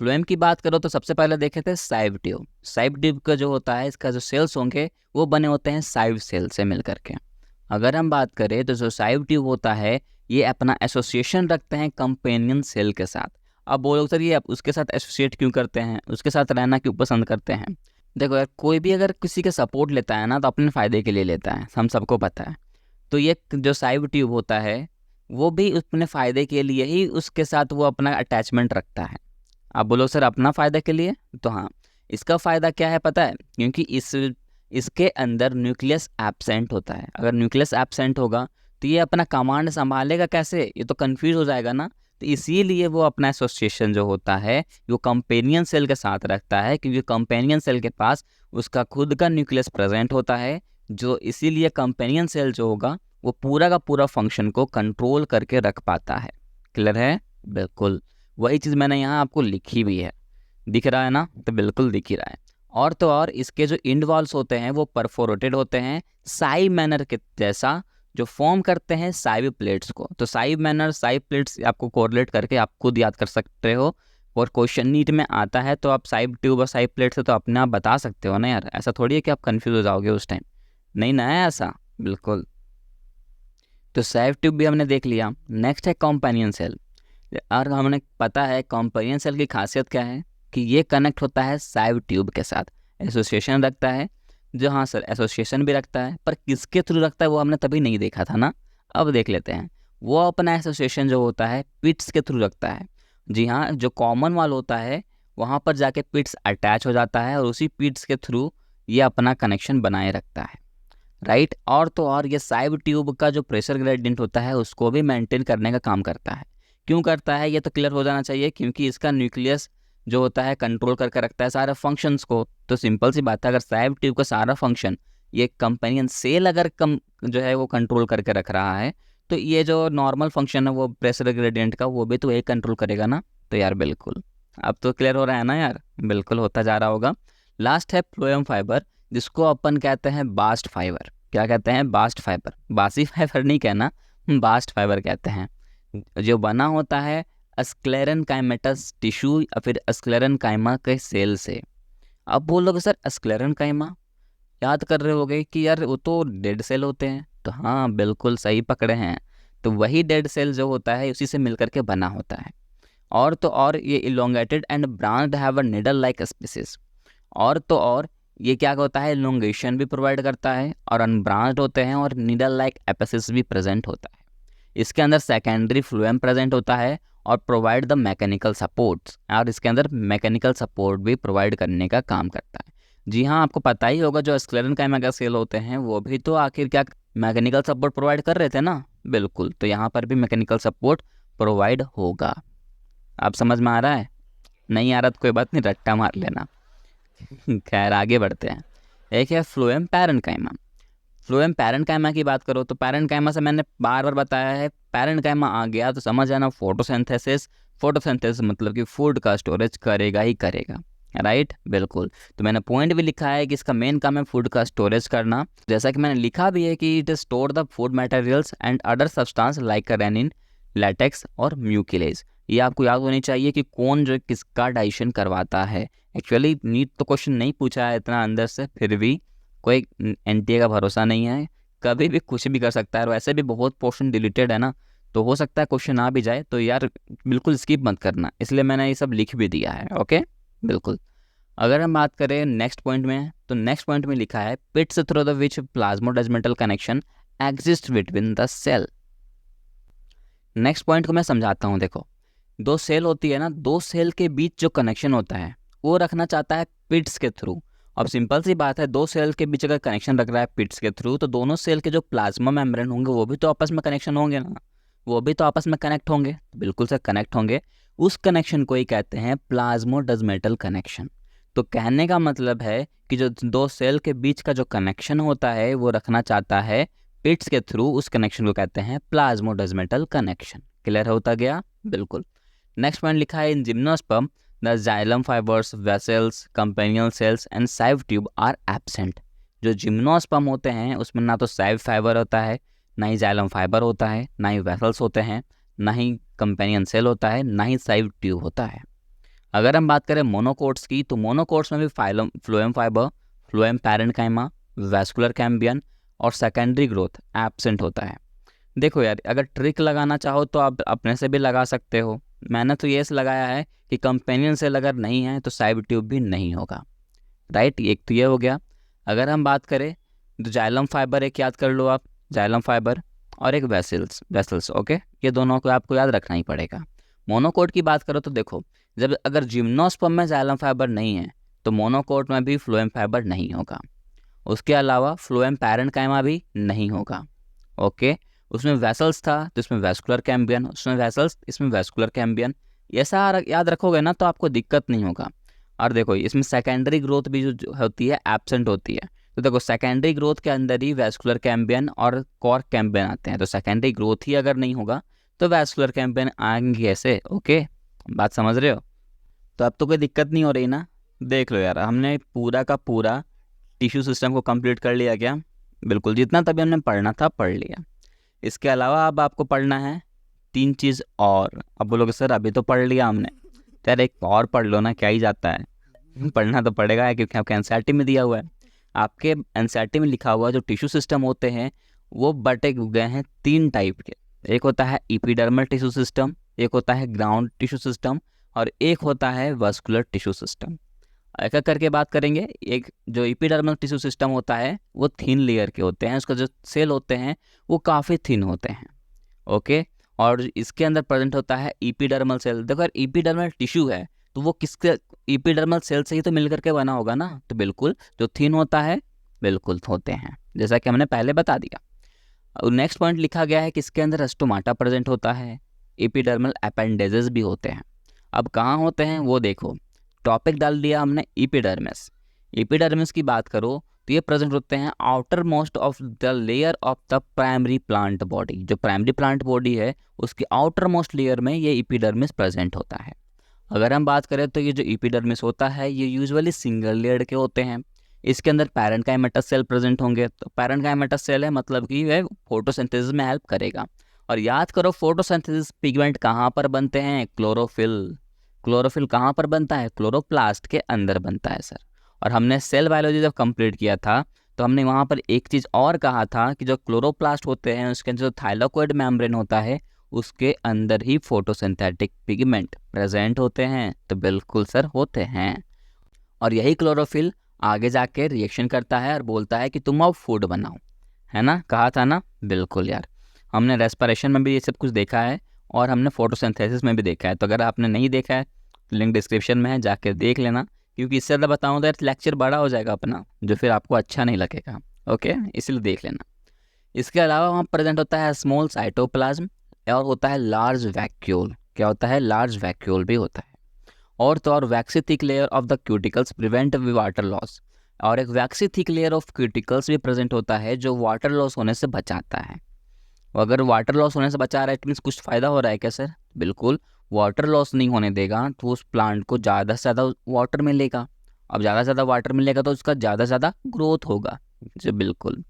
फ्लोएम की बात करो तो सबसे पहले देखे थे साइव ट्यूब। साइव ट्यूब का जो होता है, इसका जो सेल्स होंगे वो बने होते हैं साइव सेल से मिल करके। अगर हम बात करें तो जो साइव ट्यूब होता है ये अपना एसोसिएशन रखते हैं कंपेनियन सेल के साथ। अब बोलो सर ये उसके साथ एसोसिएट क्यों करते हैं, उसके साथ रहना क्यों पसंद करते हैं? देखो यार, कोई भी अगर किसी का सपोर्ट लेता है ना तो अपने फ़ायदे के लिए लेता है, हम सबको पता है। तो ये जो साइव ट्यूब होता है वो भी अपने फ़ायदे के लिए ही उसके साथ वो अपना अटैचमेंट रखता है। आप बोलो सर अपना फ़ायदा के लिए, तो हाँ, इसका फ़ायदा क्या है पता है? क्योंकि इसके अंदर न्यूक्लियस एब्सेंट होता है। अगर न्यूक्लियस एब्सेंट होगा तो ये अपना कमांड संभालेगा कैसे, ये तो कंफ्यूज हो जाएगा ना। तो इसीलिए वो अपना एसोसिएशन जो होता है वो कंपेनियन सेल के साथ रखता है, क्योंकि कंपेनियन सेल के पास उसका खुद का न्यूक्लियस प्रेजेंट होता है, जो इसीलिए कंपेनियन सेल जो होगा वो पूरा का पूरा फंक्शन को कंट्रोल करके रख पाता है। क्लियर है? बिल्कुल वही चीज़ मैंने यहाँ आपको लिखी भी है, दिख रहा है ना? तो बिल्कुल दिख ही रहा है। और तो और इसके जो इंड वॉल्स होते हैं वो परफोरेटेड होते हैं, साइव मैनर के जैसा, जो फॉर्म करते हैं साइव प्लेट्स को। तो साइव मैनर, साइव प्लेट्स आपको कोरिलेट करके आप खुद याद कर सकते हो, और क्वेश्चन नीट में आता है तो आप साइव ट्यूब और साइव प्लेट से तो अपने आप बता सकते हो ना यार। ऐसा थोड़ी है कि आप कंफ्यूज हो जाओगे उस टाइम, नहीं ना है ऐसा, बिल्कुल। तो साइव ट्यूब भी हमने देख लिया। नेक्स्ट है कॉम्पेनियन सेल। और हमने पता है कॉम्पेनियन सेल की खासियत क्या है, कि ये कनेक्ट होता है साइव ट्यूब के साथ, एसोसिएशन रखता है। जो हाँ सर एसोसिएशन भी रखता है, पर किसके थ्रू रखता है वो हमने तभी नहीं देखा था ना, अब देख लेते हैं। वो अपना एसोसिएशन जो होता है पिट्स के थ्रू रखता है। जी हाँ, जो कॉमन वाल होता है वहाँ पर जाके पिट्स अटैच हो जाता है, और उसी पिट्स के थ्रू ये अपना कनेक्शन बनाए रखता है। राइट, और तो और ये साइव ट्यूब का जो प्रेशर ग्रेडियंट होता है उसको भी मेंटेन करने का काम करता है। क्यों करता है ये तो क्लियर हो जाना चाहिए, क्योंकि इसका न्यूक्लियस जो होता है कंट्रोल करके रखता है सारे फंक्शंस को। तो सिंपल सी बात है, अगर साइव ट्यूब का सारा फंक्शन ये कंपेनियन सेल अगर कम जो है वो कंट्रोल करके रख रहा है, तो ये जो नॉर्मल फंक्शन है वो प्रेशर ग्रेडियंट का, वो भी तो एक कंट्रोल करेगा ना। तो यार बिल्कुल, अब तो क्लियर हो रहा है ना यार, बिल्कुल होता जा रहा होगा। लास्ट है फ्लोएम फाइबर, जिसको अपन कहते हैं बास्ट फाइबर। क्या कहते हैं? Bast fibre. बासी फाइबर नहीं कहना, बास्ट फाइबर कहते हैं। जो बना होता है स्क्लेरेनकाइमेटस टिश्यू या फिर स्क्लेरेनकाइमा के सेल से। अब बोलोगे सर स्क्लेरेनकाइमा याद कर रहे होगे कि यार वो तो डेड सेल होते हैं, तो हाँ बिल्कुल सही पकड़े हैं। तो वही डेड सेल जो होता है उसी से मिलकर के बना होता है। और तो और ये elongated and branched have a needle like species. और तो और ये क्या होता है, इलोंगेशन भी प्रोवाइड करता है, और अनब्रांच्ड होते हैं, और निडल लाइक एपिसिस भी प्रेजेंट होता है। इसके अंदर सेकेंडरी फ्लोएम प्रेजेंट होता है और प्रोवाइड द मैकेनिकल सपोर्ट्स, और इसके अंदर मैकेनिकल सपोर्ट भी प्रोवाइड करने का काम करता है। जी हाँ, आपको पता ही होगा जो स्क्लेरेनकाइमा के सेल होते हैं वो भी तो आखिर क्या मैकेनिकल सपोर्ट प्रोवाइड कर रहे थे ना। बिल्कुल, तो यहाँ पर भी मैकेनिकल सपोर्ट प्रोवाइड होगा। आप समझ में आ रहा है? नहीं आ रहा तो कोई बात नहीं, रट्टा मार लेना। खैर आगे बढ़ते हैं। एक है फ्लोएम पैरेन्काइमा। फ्लोएम पैरेन्काइमा की बात करो तो पैरेन्काइमा से मैंने बार बार बताया है, पैरेन्काइमा आ गया तो समझ आना फोटोसिंथेसिस। फोटोसिंथेसिस मतलब कि फूड का स्टोरेज करेगा ही करेगा। राइट, बिल्कुल। तो मैंने पॉइंट भी लिखा है कि इसका मेन काम है फूड का स्टोरेज करना, जैसा कि मैंने लिखा भी है कि it store the food materials and other substance like rennin, latex और म्यूकिलेज। ये आपको याद होनी चाहिए कि कौन जो किसका डाइजेशन करवाता है। एक्चुअली नीट तो क्वेश्चन नहीं पूछा है इतना अंदर से, फिर भी कोई एनटीए का भरोसा नहीं है, कभी भी कुछ भी कर सकता है। और वैसे भी बहुत पोर्शन डिलीटेड है ना, तो हो सकता है क्वेश्चन आ भी जाए, तो यार बिल्कुल स्किप मत करना, इसलिए मैंने ये सब लिख भी दिया है। ओके, बिल्कुल। अगर हम बात करें नेक्स्ट पॉइंट में, तो नेक्स्ट पॉइंट में लिखा है pits through the which plasmodesmatal connection exist between the cell. Next point को मैं समझाता हूँ। देखो, दो सेल होती है ना, दो सेल के बीच जो कनेक्शन होता है वो रखना चाहता है पिट्स के थ्रू। अब सिंपल सी बात है, दो सेल के बीच अगर कनेक्शन रख रहा है पिट्स के थ्रू, तो दोनों सेल के जो प्लाज्मा मेम्ब्रेन होंगे वो भी तो आपस में कनेक्शन होंगे ना, वो भी तो आपस में कनेक्ट होंगे, बिल्कुल से कनेक्ट होंगे। उस कनेक्शन को ही कहते हैं प्लाज्मोडेजमेटल कनेक्शन। तो कहने का मतलब है कि जो दो सेल के बीच का जो कनेक्शन होता है वो रखना चाहता है पिट्स के थ्रू, उस कनेक्शन को कहते हैं प्लाज्मोडेजमेटल कनेक्शन। क्लियर होता गया, बिल्कुल। नेक्स्ट पॉइंट लिखा है in gymnosperm the xylem fibres, vessels, companion cells and sieve tube are absent. जो जिम्नोस्पर्म होते हैं उसमें ना तो साइव फाइबर होता है, ना ही जाइलम फाइबर होता है, ना ही वेसल्स होते हैं, ना ही कंपेनियन सेल होता है, ना ही साइव ट्यूब होता है। अगर हम बात करें मोनोकोट्स की, तो मोनोकोट्स में भी phylum phloem fibre, phloem parenchyma, vascular Cambrian और सेकेंडरी ग्रोथ एब्सेंट होता है। देखो यार, अगर ट्रिक लगाना चाहो तो आप अपने से भी लगा सकते हो। मैंने तो ये लगाया है कि कंपेनियन सेल अगर नहीं है तो साइव ट्यूब भी नहीं होगा, राइट। एक तो ये हो गया। अगर हम बात करें तो जाइलम फाइबर एक याद कर लो आप, जाइलम फाइबर, और एक वेसल्स ओके, ये दोनों को आपको याद रखना ही पड़ेगा। मोनोकोट की बात करो तो देखो, जब अगर जिम्नोस्पर्म में जाइलम फाइबर नहीं है तो मोनोकोट में भी फ्लोएम फाइबर नहीं होगा। उसके अलावा फ्लोएम पैरेन्काइमा भी नहीं होगा। ओके, उसमें वेसल्स था तो इसमें वैस्कुलर कैम्बियन, उसमें वेसल्स, इसमें वैस्कुलर कैम्बियन। ऐसा याद रखोगे ना तो आपको दिक्कत नहीं होगा। और देखो, इसमें सेकेंडरी ग्रोथ भी जो होती है एब्सेंट होती है। तो देखो, सेकेंडरी ग्रोथ के अंदर ही वैस्कुलर कैम्बियन और कॉर्क कैम्बियन आते हैं। तो सेकेंडरी ग्रोथ ही अगर नहीं होगा तो वैस्कुलर कैम्बियन आएंगे ऐसे। ओके, बात समझ रहे हो? तो अब तो कोई दिक्कत नहीं हो रही ना। देख लो यार, हमने पूरा का पूरा टिश्यू सिस्टम को कंप्लीट कर लिया क्या? बिल्कुल, जितना तभी हमने पढ़ना था पढ़ लिया। इसके अलावा अब आपको पढ़ना है 3 चीज़ और। अब बोलोगे सर अभी तो पढ़ लिया हमने, तो यार एक और पढ़ लो ना, क्या ही जाता है। पढ़ना तो पड़ेगा क्योंकि आपके एनसीईआरटी में दिया हुआ है। आपके एनसीईआरटी में लिखा हुआ जो टिश्यू सिस्टम होते हैं वो बटे गए हैं 3 टाइप के। एक होता है इपीडर्मल टिश्यू सिस्टम, एक होता है ग्राउंड टिश्यू सिस्टम, और एक होता है वास्कुलर टिश्यू सिस्टम। एक एक करके बात करेंगे। एक जो इपीडर्मल टिश्यू सिस्टम होता है वो थिन लेयर के होते हैं, उसका जो सेल होते हैं वो काफ़ी थिन होते हैं। ओके, और इसके अंदर प्रेजेंट होता है इपीडर्मल सेल। देखो यार, इपीडर्मल टिश्यू है तो वो किसके, इपीडर्मल सेल से ही तो मिल करके बना होगा ना, तो बिल्कुल जो थिन होता है बिल्कुल होते हैं, जैसा कि हमने पहले बता दिया। और नेक्स्ट पॉइंट लिखा गया है कि इसके अंदर स्टोमाटा प्रेजेंट होता है, एपिडर्मल अपेंडेजेस भी होते हैं। अब कहाँ होते हैं वो देखो, टॉपिक डाल दिया हमने एपिडर्मिस। एपिडर्मिस की बात करो तो ये प्रेजेंट होते हैं outer most of the layer of the primary plant body. जो प्राइमरी प्लांट बॉडी है उसकी आउटर मोस्ट लेयर में ये एपिडर्मिस प्रेजेंट होता है। अगर हम बात करें तो ये जो एपिडर्मिस होता है ये यूजुअली सिंगल लेयर्ड के होते हैं। इसके अंदर पैरेन्काइमेटस सेल प्रेजेंट होंगे। तो पैरेन्काइमेटस सेल है मतलब कि वह फोटोसिंथेसिस में हेल्प करेगा। और याद करो, फोटोसिंथेसिस पिगमेंट कहाँ पर बनते हैं? क्लोरोफिल। क्लोरोफिल कहाँ पर बनता है? क्लोरोप्लास्ट के अंदर बनता है सर। और हमने सेल बायोलॉजी जब कंप्लीट किया था तो हमने वहाँ पर एक चीज़ और कहा था कि जो क्लोरोप्लास्ट होते हैं उसके अंदर जो थाइलाकोइड मेम्ब्रेन होता है उसके अंदर ही फोटोसिंथेटिक पिगमेंट प्रेजेंट होते हैं। तो बिल्कुल सर होते हैं। और यही क्लोरोफिल आगे जाके रिएक्शन करता है और बोलता है कि तुम अब फूड बनाओ, है ना, कहा था ना। बिल्कुल यार, हमने रेस्पिरेशन में भी ये सब कुछ देखा है और हमने फोटोसिंथेसिस में भी देखा है। तो अगर आपने नहीं देखा है तो लिंक डिस्क्रिप्शन में है, जाके देख लेना। क्योंकि इससे ज़्यादा बताऊँ तो यार लेक्चर बड़ा हो जाएगा अपना, जो फिर आपको अच्छा नहीं लगेगा। ओके, इसलिए देख लेना। इसके अलावा वहाँ प्रेजेंट होता है स्मॉल साइटोप्लाज्म और होता है लार्ज वैक्यूल। क्या होता है? लार्ज वैक्यूल भी होता है। और तो और waxy thick layer of the cuticles prevent water loss. और एक waxy thick layer of cuticles भी प्रेजेंट होता है जो वाटर लॉस होने से बचाता है। अगर वाटर लॉस होने से बचा रहा है इट मीन्स कुछ फ़ायदा हो रहा है क्या सर? बिल्कुल, वाटर लॉस नहीं होने देगा तो उस प्लांट को ज़्यादा से ज़्यादा वाटर मिलेगा। अब ज़्यादा से ज़्यादा वाटर मिलेगा तो उसका ज़्यादा से ज़्यादा ग्रोथ होगा। जी बिल्कुल।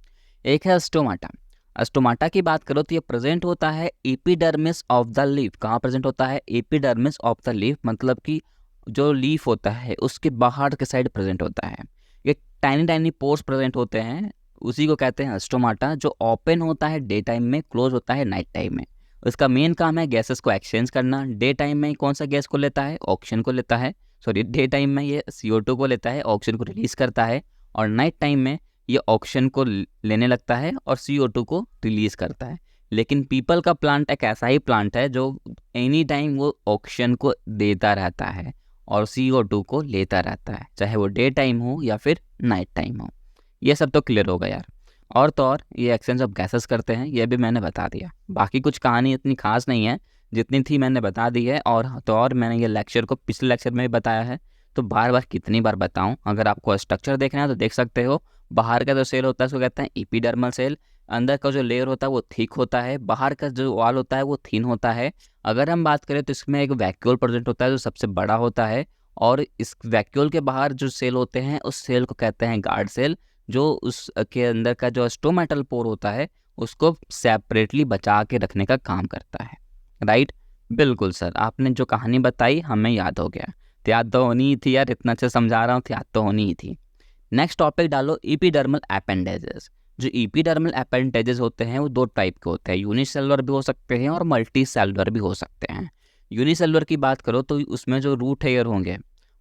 एक है स्टोमाटा। स्टोमाटा की बात करो तो ये प्रेजेंट होता है एपिडर्मिस ऑफ द लीफ। कहाँ प्रेजेंट होता है? एपिडर्मिस ऑफ द लीफ, मतलब कि जो लीफ होता है उसके बाहर के साइड प्रेजेंट होता है। ये टाइनी टाइनी पोर्स प्रेजेंट होते हैं, उसी को कहते हैं स्टोमाटा, जो ओपन होता है डे टाइम में, क्लोज होता है नाइट टाइम में। उसका मेन काम है गैसेस को एक्सचेंज करना। डे टाइम में कौन सा गैस को लेता है? ऑक्सीजन को लेता है। सॉरी, डे टाइम में ये CO2 को लेता है, ऑक्सीजन को रिलीज करता है, और नाइट टाइम में ये ऑक्सीजन को लेने लगता है और CO2 को रिलीज करता है। लेकिन पीपल का प्लांट एक ऐसा ही प्लांट है जो एनी टाइम वो ऑक्सीजन को देता रहता है और CO2 को लेता रहता है, चाहे वो डे टाइम हो या फिर नाइट टाइम हो। ये सब तो क्लियर होगा यार। और तो और ये एक्सचेंज ऑफ गैसेस करते हैं, ये भी मैंने बता दिया। बाकी कुछ कहानी इतनी खास नहीं है, जितनी थी मैंने बता दी है। और तो और मैंने ये लेक्चर को पिछले लेक्चर में भी बताया है, तो बार बार कितनी बार बताऊं। अगर आपको स्ट्रक्चर देखना है तो देख सकते हो। बाहर का जो सेल होता है उसको कहते हैं एपिडर्मल सेल। अंदर का जो लेयर होता है वो थिक होता है, बाहर का जो वॉल होता है वो थिन होता है। अगर हम बात करें तो इसमें एक वैक्यूल प्रेजेंट होता है जो सबसे बड़ा होता है, और इस वैक्यूल के बाहर जो सेल होते हैं उस सेल को कहते हैं गार्ड सेल, जो उस के अंदर का जो स्टोमेटल पोर होता है उसको सेपरेटली बचा के रखने का काम करता है। राइट, बिल्कुल सर, आपने जो कहानी बताई हमें याद हो गया। तो याद तो होनी ही थी यार, इतना अच्छा समझा रहा हूँ तो याद तो होनी ही थी। नेक्स्ट टॉपिक डालो, एपिडर्मल एपेंडेजेस। जो एपिडर्मल एपेंडेजेस होते हैं वो दो टाइप के होते हैं, यूनिसेलुलर भी हो सकते हैं और मल्टी सेलुलर भी हो सकते हैं। यूनिसेलुलर की बात करो तो उसमें जो रूट हेयर होंगे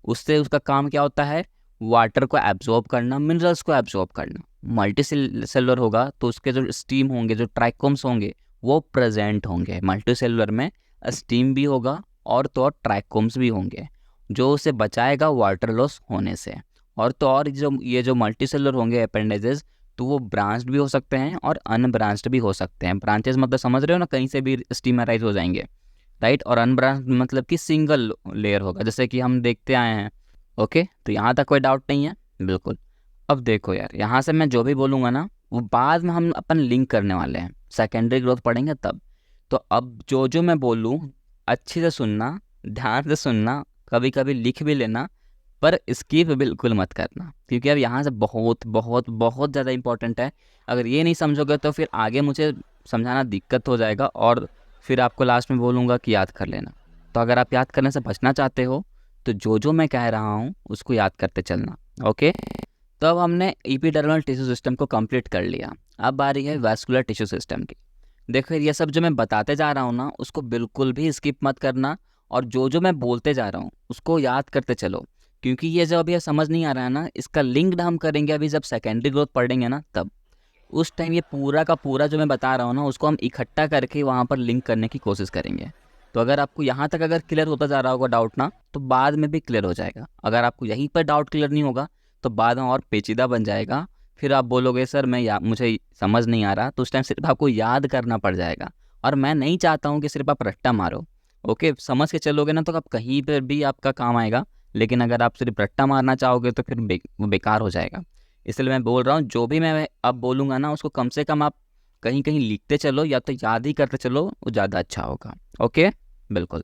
उससे उसका काम क्या होता है? वाटर को एब्जॉर्ब करना, मिनरल्स को एब्जॉर्ब करना। मल्टी सेलुलर होगा तो उसके जो स्टीम होंगे, जो ट्राइकोम्स होंगे वो प्रेजेंट होंगे। मल्टी सेलुलर में स्टीम भी होगा और तो और ट्राइकोम्स भी होंगे, जो उसे बचाएगा वाटर लॉस होने से। और तो और जो मल्टी सेलुलर होंगे अपेंडेजेस, तो वो ब्रांच्ड भी हो सकते हैं और अनब्रांच्ड भी हो सकते हैं। ब्रांचेस मतलब समझ रहे हो ना, कहीं से भी स्टीमराइज हो जाएंगे। राइट, और अनब्रांच्ड मतलब कि सिंगल लेयर होगा, जैसे कि हम देखते आए हैं। ओके, तो यहाँ तक कोई डाउट नहीं है? बिल्कुल। अब देखो यार, यहाँ से मैं जो भी बोलूँगा ना वो बाद में हम अपन लिंक करने वाले हैं, सेकेंडरी ग्रोथ पढ़ेंगे तब। तो अब जो जो मैं बोलूँ अच्छे से सुनना, ध्यान से सुनना, कभी कभी लिख भी लेना, पर स्किप बिल्कुल मत करना, क्योंकि अब यहाँ से बहुत बहुत बहुत ज़्यादा इंपॉर्टेंट है। अगर ये नहीं समझोगे तो फिर आगे मुझे समझाना दिक्कत हो जाएगा, और फिर आपको लास्ट में बोलूँगा कि याद कर लेना। तो अगर आप याद करने से बचना चाहते हो तो जो मैं कह रहा हूँ उसको याद करते चलना। ओके, तो अब हमने एपिडर्मल टिश्यू सिस्टम को कंप्लीट कर लिया। अब बारी है वैस्कुलर टिश्यू सिस्टम की। देखो ये सब जो मैं बताते जा रहा हूँ ना उसको बिल्कुल भी स्किप मत करना, और जो मैं बोलते जा रहा हूँ उसको याद करते चलो, क्योंकि ये जो अभी समझ नहीं आ रहा है ना, इसका लिंक हम करेंगे अभी जब सेकेंडरी ग्रोथ पढ़ेंगे ना तब। उस टाइम ये पूरा का पूरा जो मैं बता रहा हूँ ना उसको हम इकट्ठा करके वहाँ पर लिंक करने की कोशिश करेंगे। तो अगर आपको यहाँ तक अगर क्लियर होता जा रहा होगा डाउट ना, तो बाद में भी क्लियर हो जाएगा। अगर आपको यहीं पर डाउट क्लियर नहीं होगा तो बाद में और पेचीदा बन जाएगा। फिर आप बोलोगे सर मुझे समझ नहीं आ रहा, तो उस टाइम सिर्फ आपको याद करना पड़ जाएगा। और मैं नहीं चाहता हूँ कि सिर्फ आप रट्टा मारो। ओके, समझ के चलोगे ना तो आप कहीं पर भी आपका काम आएगा, लेकिन अगर आप सिर्फ रट्टा मारना चाहोगे तो फिर वो बेकार हो जाएगा। इसलिए मैं बोल रहा हूँ जो भी मैं अब बोलूँगा ना उसको कम से कम आप कहीं कहीं लिखते चलो या तो याद ही करते चलो, वो ज़्यादा अच्छा होगा। ओके, बिल्कुल।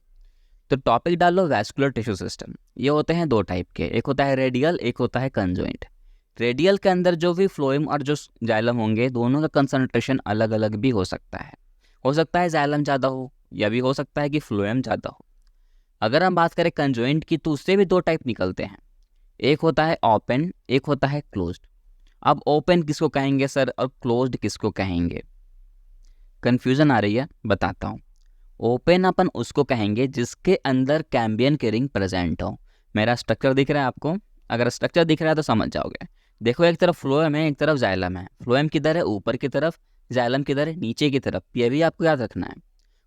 तो टॉपिक डालो वैस्कुलर टिश्यू सिस्टम। ये होते हैं दो टाइप के, एक होता है रेडियल, एक होता है कंजॉइंट। रेडियल के अंदर जो भी फ्लोएम और जो जाइलम होंगे दोनों का कंसंट्रेशन अलग अलग भी हो सकता है। हो सकता है जाइलम ज़्यादा हो, या भी हो सकता है कि फ्लोएम ज़्यादा हो। अगर हम बात करें कंजॉइंट की तो उससे भी दो टाइप निकलते हैं, एक होता है ओपन, एक होता है क्लोज्ड। अब ओपन किसको कहेंगे सर और क्लोज्ड किसको कहेंगे? कंफ्यूजन आ रही है? बताता हूँ। ओपन अपन उसको कहेंगे जिसके अंदर कैम्बियन की रिंग प्रेजेंट हो। मेरा स्ट्रक्चर दिख रहा है आपको? अगर स्ट्रक्चर दिख रहा है तो समझ जाओगे। देखो, एक तरफ फ्लोएम है, एक तरफ जाइलम है। फ्लोएम किधर है? ऊपर की तरफ। जाइलम किधर है? नीचे की तरफ। ये भी आपको याद रखना है।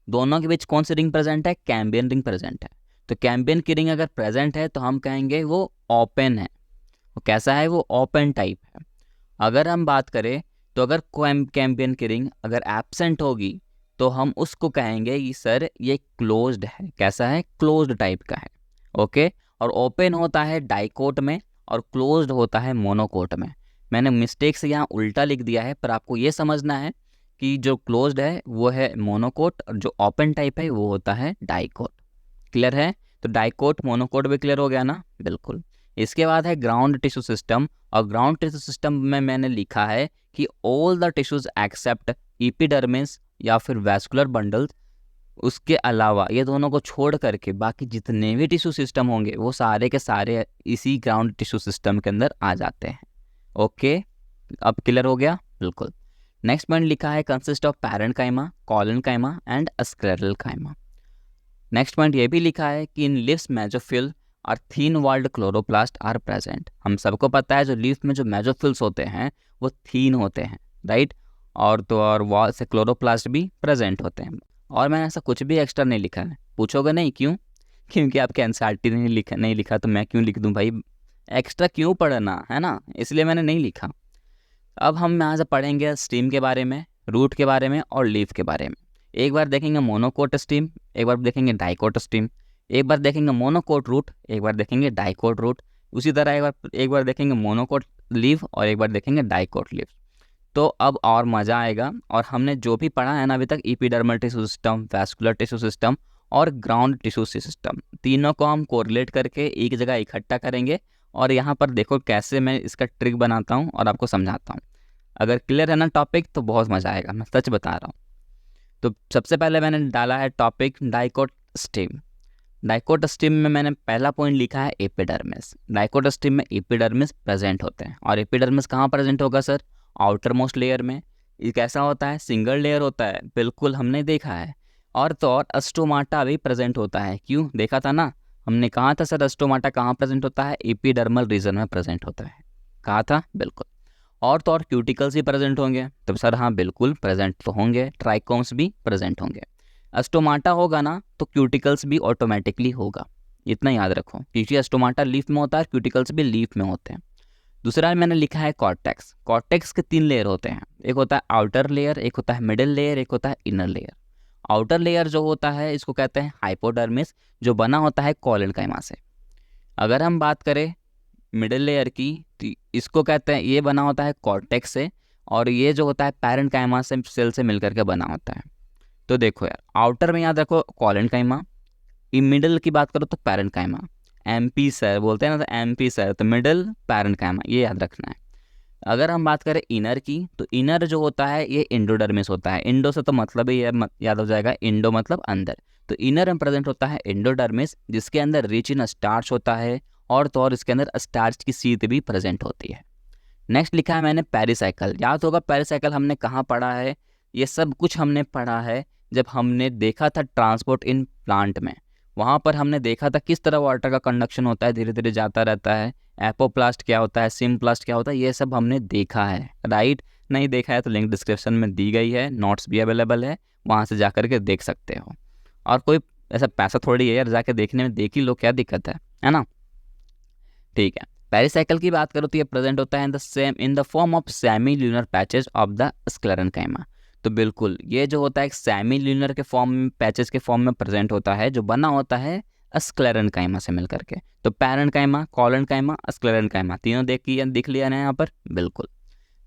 दोनों के बीच कौन सी रिंग प्रेजेंट है? कैम्बियन रिंग प्रेजेंट है। तो कैम्बियन की रिंग अगर प्रेजेंट है तो हम कहेंगे वो ओपन है। वो कैसा है? वो ओपन टाइप है। अगर हम बात करें तो अगर कैम्बियन की रिंग अगर एब्सेंट होगी तो हम उसको कहेंगे कि सर ये क्लोज्ड है। कैसा है? क्लोज्ड टाइप का है। ओके, और ओपन होता है डाइकोट में और क्लोज्ड होता है मोनोकोट में। मैंने मिस्टेक से यहाँ उल्टा लिख दिया है, पर आपको ये समझना है कि जो क्लोज्ड है वो है मोनोकोट और जो ओपन टाइप है वो होता है डाइकोट। क्लियर है? तो डाइकोट मोनोकोट भी क्लियर हो गया ना? बिल्कुल। इसके बाद है ग्राउंड टिश्यू सिस्टम, और ग्राउंड टिश्यू सिस्टम में मैंने लिखा है कि all the tissues except epidermis या फिर वैस्कुलर बंडल्स, उसके अलावा ये दोनों को छोड़ करके बाकी जितने भी टिश्यू सिस्टम होंगे वो सारे के सारे इसी ग्राउंड टिश्यू सिस्टम के अंदर आ जाते हैं। ओके, अब क्लियर हो गया? बिल्कुल। नेक्स्ट पॉइंट लिखा है consist of parenchyma, collenchyma and sclerenchyma. Next point ये भी लिखा है कि इन लीव्स मेजोफिल और thin walled chloroplast are present. हम सबको पता है जो लीफ में जो मेजोफिल्स होते हैं वो थीन होते हैं, राइट, और तो और वॉल से क्लोरोप्लास्ट भी प्रेजेंट होते हैं। और मैंने ऐसा कुछ भी एक्स्ट्रा नहीं लिखा है, पूछोगे नहीं क्यों? क्योंकि आपके एनसीईआरटी ने नहीं लिखा तो मैं क्यों लिख दूं भाई, एक्स्ट्रा क्यों पढ़ना, है ना, इसलिए मैंने नहीं लिखा। अब हम यहाँ से पढ़ेंगे स्टीम के बारे में, रूट के बारे में और लीफ के बारे में। एक बार देखेंगे मोनोकोट स्टीम, एक बार देखेंगे डाइकोट स्टीम, एक बार देखेंगे मोनोकोट रूट, एक बार देखेंगे डाइकोट रूट, उसी तरह एक बार देखेंगे मोनोकोट लीफ और एक बार देखेंगे डाइकोट लीफ। तो अब और मज़ा आएगा। और हमने जो भी पढ़ा है ना अभी तक, epidermal tissue system, vascular tissue system और ग्राउंड टिश्यू सिस्टम, तीनों को हम कोरिलेट करके एक जगह इकट्ठा करेंगे। और यहाँ पर देखो कैसे मैं इसका ट्रिक बनाता हूँ और आपको समझाता हूँ। अगर क्लियर है ना टॉपिक तो बहुत मज़ा आएगा, मैं सच बता रहा हूँ। तो सबसे पहले मैंने डाला है topic dicot steam. Dicot steam में मैंने पहला पॉइंट लिखा है एपिडर्मिस। डाइकोट स्टीम में एपिडर्मिस प्रेजेंट होते हैं। और एपिडर्मिस कहाँ प्रेजेंट होगा सर? आउटर मोस्ट लेयर में। ये कैसा होता है? सिंगल लेयर होता है, बिल्कुल हमने देखा है। और तो और अस्टोमाटा भी प्रेजेंट होता है। क्यों? देखा था ना, हमने कहा था सर अस्टोमाटा कहाँ प्रेजेंट होता है? एपिडर्मल रीजन में प्रेजेंट होता है, कहा था, बिल्कुल। और तो और क्यूटिकल्स भी प्रेजेंट होंगे, तो सर हाँ बिल्कुल प्रेजेंट तो होंगे। ट्राइकोम्स भी प्रेजेंट होंगे। अस्टोमाटा होगा ना तो क्यूटिकल्स भी ऑटोमेटिकली होगा, इतना याद रखो, क्योंकि अस्टोमाटा लीफ में होता है, क्यूटिकल्स भी लीफ में होते हैं। दूसरा मैंने लिखा है कॉर्टेक्स। कॉर्टेक्स के 3 लेयर होते हैं, एक होता है आउटर लेयर, एक होता है मिडिल लेयर, एक होता है इनर लेयर। आउटर लेयर जो होता है इसको कहते हैं हाइपोडर्मिस, जो बना होता है कोलेनकाइमा से। अगर हम बात करें मिडिल लेयर की तो इसको कहते हैं, ये बना होता है कॉर्टेक्स से, और ये जो होता है पैरेन्काइमा से सेल से मिलकर के बना होता है। तो देखो यार, आउटर में याद रखो कोलेनकाइमा, मिडिल की बात करो तो पैरेन्काइमा। एमपी सर बोलते हैं ना, तो एमपी सर, तो मिडिल पैरेन्काइमा, ये याद रखना है। अगर हम बात करें इनर की, तो इनर जो होता है ये इंडोडर्मिस होता है। इंडो से तो मतलब ही याद हो जाएगा, इंडो मतलब अंदर। तो इनर में प्रेजेंट होता है इंडोडर्मिस, जिसके अंदर रिच इन स्टार्च होता है, और तो और इसके अंदर स्टार्च की सीध भी प्रेजेंट होती है। नेक्स्ट लिखा है मैंने पेरिसाइकिल। याद होगा पेरिसाइकिल हमने कहाँ पढ़ा है? ये सब कुछ हमने पढ़ा है जब हमने देखा था ट्रांसपोर्ट इन प्लांट में। वहाँ पर हमने देखा था किस तरह वाटर का कंडक्शन होता है, धीरे धीरे जाता रहता है। एपोप्लास्ट क्या होता है, सिम्प्लास्ट क्या होता है, ये सब हमने देखा है, राइट। नहीं देखा है तो लिंक डिस्क्रिप्शन में दी गई है, नोट्स भी अवेलेबल है, वहाँ से जा करके देख सकते हो। और कोई ऐसा पैसा थोड़ी है यार, जाके देखने में देख ही लो, क्या दिक्कत है ना? ठीक है। पेरिसाइकिल की बात करो तो ये प्रेजेंट होता है in the form of semi lunar patches of the sclerenchyma. तो बिल्कुल ये जो होता है एक सेमी ल्यूनर के फॉर्म में, पैचेज के फॉर्म में प्रेजेंट होता है, जो बना होता है स्क्लेरेनकाइमा से मिलकर के। तो पैरेन्काइमा, कोलेनकाइमा, स्क्लेरेनकाइमा, तीनों दिख लिया ना यहाँ पर, बिल्कुल।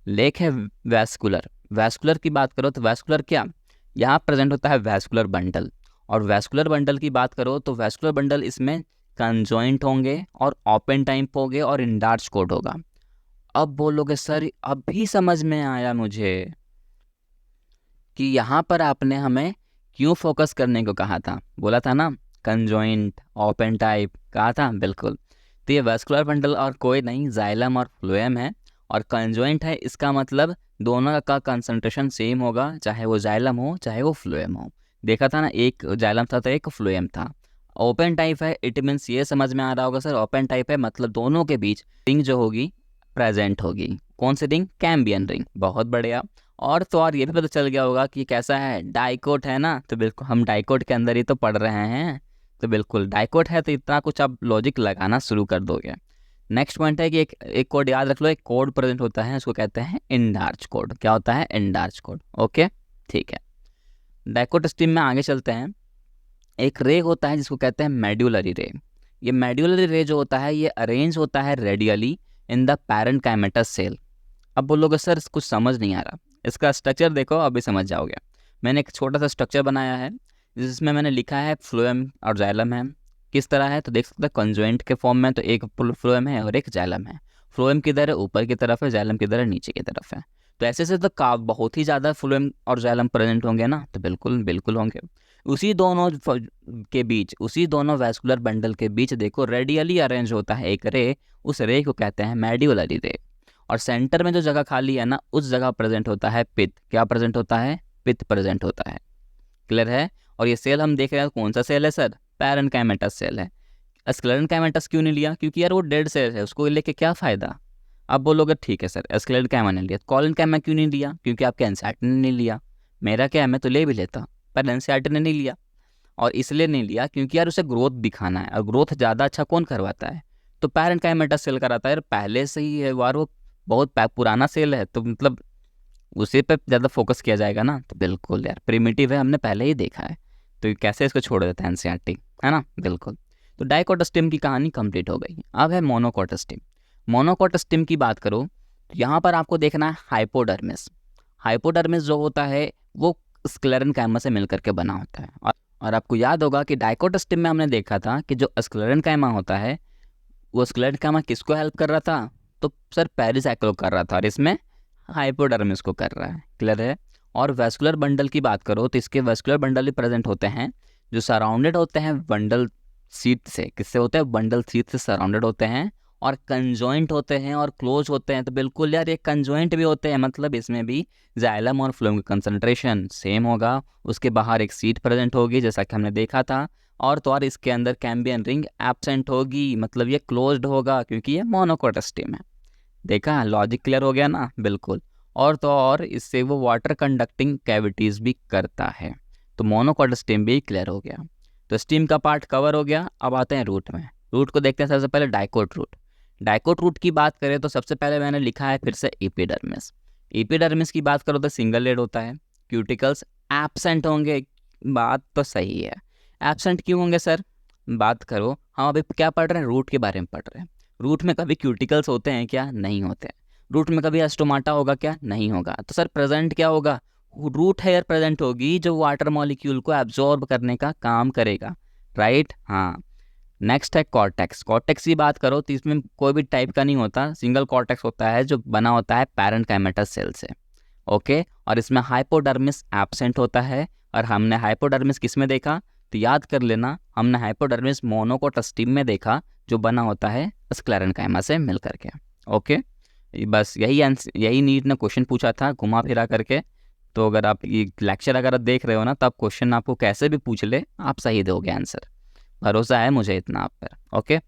लेख है वैस्कुलर। वैस्कुलर की बात करो तो वैस्कुलर क्या, यहाँ प्रेजेंट होता है वैस्कुलर बंडल। और वैस्कुलर बंडल की बात करो तो वैस्कुलर बंडल इसमें कंजॉइंट होंगे और ओपन टाइप होंगे और इंडार्च कोड होगा। अब बोलोगे सर अभी समझ में आया मुझे कि यहाँ पर आपने हमें क्यों फोकस करने को कहा था, बोला था ना कंजॉइंट ओपन टाइप, कहा था, बिल्कुल। तो ये वैस्कुलर बंडल और कोई नहीं, जाइलम और फ्लोएम है। और कंजॉइंट है, इसका मतलब दोनों का कंसंट्रेशन सेम होगा, चाहे वो जाइलम हो चाहे वो फ्लोएम हो। देखा था ना, एक जाइलम था तो एक फ्लोएम था। ओपन टाइप है, इट मीन्स ये समझ में आ रहा होगा सर, ओपन टाइप है मतलब दोनों के बीच रिंग जो होगी प्रेजेंट होगी। कौन सी रिंग? कैम्बियन रिंग, बहुत बढ़िया। और तो और ये भी पता चल गया होगा कि कैसा है, डाइकोट है ना, तो बिल्कुल हम डाइकोट के अंदर ही तो पढ़ रहे हैं, तो बिल्कुल डाइकोट है, तो इतना कुछ आप लॉजिक लगाना शुरू कर दोगे। नेक्स्ट पॉइंट है कि एक कोड याद रख लो, एक कोड प्रेजेंट होता है, उसको कहते हैं इंडार्च कोड। क्या होता है? Endarch code. ओके, ठीक है। डाइकोट स्ट्रीम में आगे चलते हैं। एक रे होता है जिसको कहते हैं मेड्यूलरी रे। ये मेड्यूलरी रे जो होता है ये अरेंज होता है radially in the parenchymatous cell. अब बोलोगे सर कुछ समझ नहीं आ रहा, इसका स्ट्रक्चर देखो अभी समझ जाओगे। मैंने एक छोटा सा स्ट्रक्चर बनाया है। जिसमें मैंने लिखा है फ्लोएम और जाइलम है। किस तरह है तो देख सकते हैं कंजॉइंट के फॉर्म में, तो एक फ्लोएम है और एक जाइलम है। फ्लोएम किधर है, ऊपर की तरफ है, जाइलम किधर है, नीचे की तरफ है। तो ऐसे से तो बहुत ही ज़्यादा फ्लोएम और जाइलम प्रेजेंट होंगे ना, तो बिल्कुल बिल्कुल होंगे। उसी दोनों के बीच, उसी दोनों वैस्कुलर बंडल के बीच देखो रेडियली अरेंज होता है एक रे, उस रे को कहते हैं मेड्यूलरी रे। और सेंटर में जो जगह खाली है ना, उस जगह प्रेजेंट होता है पित्त। क्या प्रेजेंट होता है, पित्त प्रेजेंट होता है। क्लियर है। और ये सेल हम देख रहे हैं कौन सा सेल है सर, पैरेन्काइमेटस सेल है। स्क्लेरेन्काइमेटस क्यों नहीं लिया, क्योंकि यार वो डेड सेल है, उसको लेके क्या फ़ायदा। अब बोलोगे ठीक है सर स्क्लेरेन्काइमा ने लिया, कॉलिन्काइमा क्यों नहीं लिया, क्योंकि आपके एनसीईआरटी ने नहीं लिया। मेरा क्या है, मैं तो ले भी लेता, पर एनसीईआरटी ने नहीं लिया। और इसलिए नहीं लिया क्योंकि यार उसे ग्रोथ दिखाना है, और ग्रोथ ज़्यादा अच्छा कौन करवाता है, तो पैरेन्काइमेटस सेल कराता है यार। पहले से ही है यार वो, बहुत पुराना सेल है, तो मतलब उसी पे ज़्यादा फोकस किया जाएगा ना। तो बिल्कुल यार प्रिमिटिव है, हमने पहले ही देखा है, तो कैसे इसको छोड़ देते हैं एनसीईआरटी, है ना। बिल्कुल। तो डाइकोटोस्टिम की कहानी कंप्लीट हो गई। अब है मोनोकोटोस्टिम। मोनोकोटोस्टिम की बात करो तो यहाँ पर आपको देखना है हाइपोडर्मिस। हाइपोडर्मिस जो होता है वो स्क्लेरेन्काइमा से मिलकर के बना होता है। और आपको याद होगा कि डाइकोटोस्टिम में हमने देखा था कि जो स्क्लेरेन्काइमा होता है वो स्क्लेरेन्काइमा किसको हेल्प कर रहा था, तो सर पेरिसाइकिल कर रहा था, और इसमें हाइपोडर्मिस को कर रहा है। क्लियर है। और वेस्कुलर बंडल की बात करो तो इसके वेस्कुलर बंडल भी प्रेजेंट होते हैं, जो सराउंडेड होते हैं बंडल सीट से। किससे होते हैं, बंडल सीट से सराउंडेड होते हैं, और कंजॉइंट होते हैं और क्लोज होते हैं। तो बिल्कुल यार ये कंजॉइंट भी होते हैं, मतलब इसमें भी जाइलम और फ्लोएम का कंसंट्रेशन सेम होगा। उसके बाहर एक सीट प्रेजेंट होगी जैसा कि हमने देखा था, और तो और इसके अंदर कैम्बियन रिंग एब्सेंट होगी, मतलब ये क्लोज्ड होगा क्योंकि ये मोनोकोटोस्टिम है। देखा, लॉजिक क्लियर हो गया ना। बिल्कुल। और तो और इससे वो वाटर कंडक्टिंग कैविटीज़ भी करता है। तो मोनोकोटोस्टिम भी क्लियर हो गया। तो स्टीम का पार्ट कवर हो गया। अब आते हैं रूट में। रूट को देखते हैं सबसे पहले डाइकोट रूट। डाइकोट रूट की बात करें तो सबसे पहले मैंने लिखा है फिर से एपिडर्मिस। एपिडर्मिस की बात करो तो सिंगल लेड होता है, क्यूटिकल्स एब्सेंट होंगे। बात तो सही है, एब्सेंट क्यों होंगे सर, बात करो। हम अभी क्या पढ़ रहे हैं, रूट के बारे में पढ़ रहे हैं। रूट में कभी क्यूटिकल्स होते हैं क्या, नहीं होते हैं। रूट में कभी एस्टोमाटा होगा क्या, नहीं होगा। तो सर प्रेजेंट क्या होगा, रूट हेयर प्रेजेंट होगी जो वाटर मॉलिक्यूल को एब्जॉर्ब करने का काम करेगा। राइट, हाँ। नेक्स्ट है कॉर्टेक्स। कॉर्टेक्स की बात करो तो इसमें कोई भी टाइप का नहीं होता, सिंगल कॉर्टेक्स होता है जो बना होता है पैरेन्काइमेटस सेल से। ओके। और इसमें हाइपोडर्मिस एब्सेंट होता है। और हमने हाइपोडर्मिस किस में देखा, तो याद कर लेना, हमने हाइपोडर्मिस मोनोकोटोस्टिम में देखा, जो बना होता है स्क्लेरेन्काइमा से मिल करके। ओके। बस यही नीट ने क्वेश्चन पूछा था घुमा फिरा करके। तो अगर आप ये लेक्चर अगर आप देख रहे हो ना, तब क्वेश्चन आपको कैसे भी पूछ ले आप सही दोगे आंसर, भरोसा है मुझे इतना आप पर। ओके।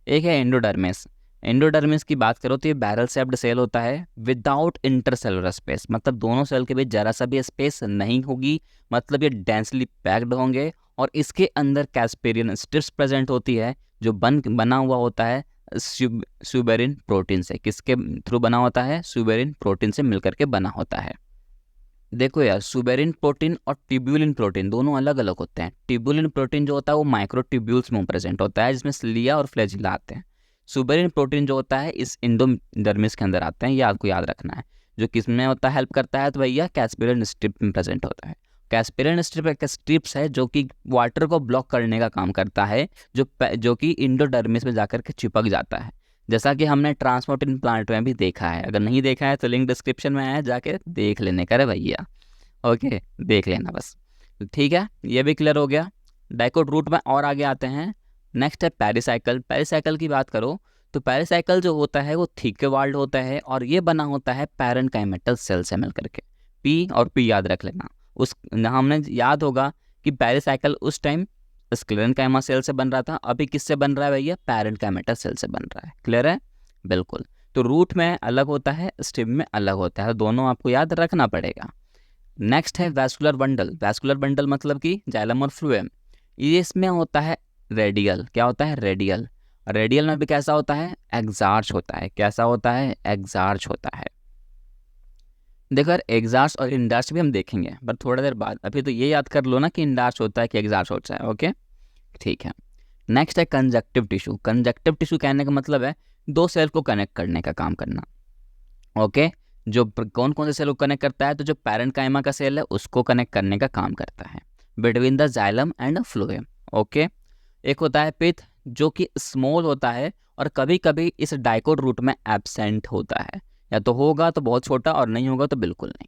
एक है एंडोडर्मिस। एंडोडर्मिस की बात करो तो ये बैरल शेप्ड सेल होता है विदाउट इंटरसेलुलर स्पेस, मतलब दोनों सेल के बीच जरा सा भी स्पेस नहीं होगी, मतलब ये डेंसली पैक्ड होंगे। और इसके अंदर कैस्पेरियन स्ट्रिप्स प्रेजेंट होती है, जो बना हुआ होता है सुबेरिन प्रोटीन से। किसके थ्रू बना होता है, सुबेरिन प्रोटीन से मिलकर के बना होता है। देखो यार, सुबेरिन प्रोटीन और ट्यूब्यूलिन प्रोटीन दोनों अलग अलग होते हैं। ट्यूब्यूलिन प्रोटीन जो होता है वो माइक्रोट्यूब्यूल्स में प्रेजेंट होता है, जिसमें सिलिया और फ्लैजिला आते हैं। सुबेरिन प्रोटीन जो होता है इस इंडोडर्मिस के अंदर आते हैं, ये आपको याद रखना है। जो किस में होता है, हेल्प करता है, तो भैया कैस्पेरियन स्ट्रिप में प्रेजेंट होता है। कैस्पेरियन स्ट्रिप एक स्ट्रिप्स है जो कि वाटर को ब्लॉक करने का काम करता है, जो कि इंडोडर्मिस में जाकर के चिपक जाता है, जैसा कि हमने ट्रांसपोर्टिन प्लांट में भी देखा है। अगर नहीं देखा है तो लिंक डिस्क्रिप्शन में है, जाके देख लेने का रे भैया। ओके, देख लेना बस। ठीक है, ये भी क्लियर हो गया। डाइकोट रूट में और आगे आते हैं। नेक्स्ट है पेरिसाइकिल। पेरिसाइकिल की बात करो तो पेरिसाइकिल जो होता है वो थिक वाल्ड होता है, और ये बना होता है पैरेन्काइमेटल सेल से मिलकर के। पी और पी याद रख लेना। उस हमने याद होगा कि पेरिसाइकिल उस टाइम स्क्लेरेन्काइमा सेल से बन रहा था, अभी किससे बन रहा है भैया, पैरेन्काइमेटल सेल से बन रहा है। क्लियर है, बिल्कुल। तो रूट में अलग होता है, स्टिम में अलग होता है, दोनों आपको याद रखना पड़ेगा। नेक्स्ट है वैस्कुलर बंडल। वैस्कुलर बंडल मतलब कि जाइलम और फ्लूएम। ये इसमें होता है रेडियल। क्या होता है, रेडियल। रेडियल में भी कैसा होता है, एग्जार्च होता है। कैसा होता है, एग्जार्च होता है। देखो यार, एग्जार्च और इंडार्च भी हम देखेंगे पर थोड़ा देर बाद, अभी तो ये याद कर लो ना कि इंडार्च होता है कि एग्जार्च होता है। ओके, ठीक है। नेक्स्ट है कंजक्टिव टिश्यू। कंजक्टिव टिश्यू कहने का मतलब है दो सेल को कनेक्ट करने का काम करना। ओके, जो कौन कौन से सेल को कनेक्ट करता है, तो जो पैरेन्काइमा का सेल है उसको कनेक्ट करने का काम करता है। Between the xylem and phloem. Okay, एक होता है पिथ जो कि स्मॉल होता है और कभी कभी इस डाइकोट रूट में एब्सेंट होता है, या तो होगा तो बहुत छोटा और नहीं होगा तो बिल्कुल नहीं।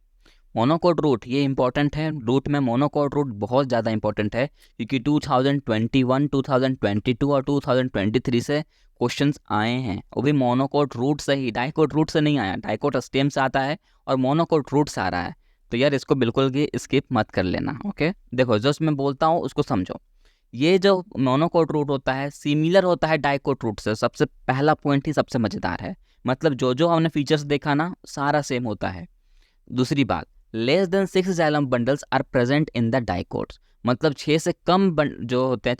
मोनोकोट रूट ये इंपॉर्टेंट है, रूट में मोनोकोट रूट बहुत ज़्यादा इंपॉर्टेंट है क्योंकि 2021, 2022 और 2023 से क्वेश्चंस आए हैं, वो भी मोनोकोट रूट से ही, डाइकोट रूट से नहीं आया। डाइकोट स्टेम से आता है और मोनोकोट रूट से आ रहा है, तो यार इसको बिल्कुल भी स्किप मत कर लेना। ओके, देखो जो मैं बोलता हूँ उसको समझो। ये जो मोनोकोट रूट होता है सिमिलर होता है डाइकोट रूट से, सबसे पहला पॉइंट ही सबसे मज़ेदार है, मतलब जो जो हमने फीचर्स देखा ना सारा सेम होता है। दूसरी बात, less than 6 xylem bundles are present in the dicots, मतलब 6 से कम जो होते हैं,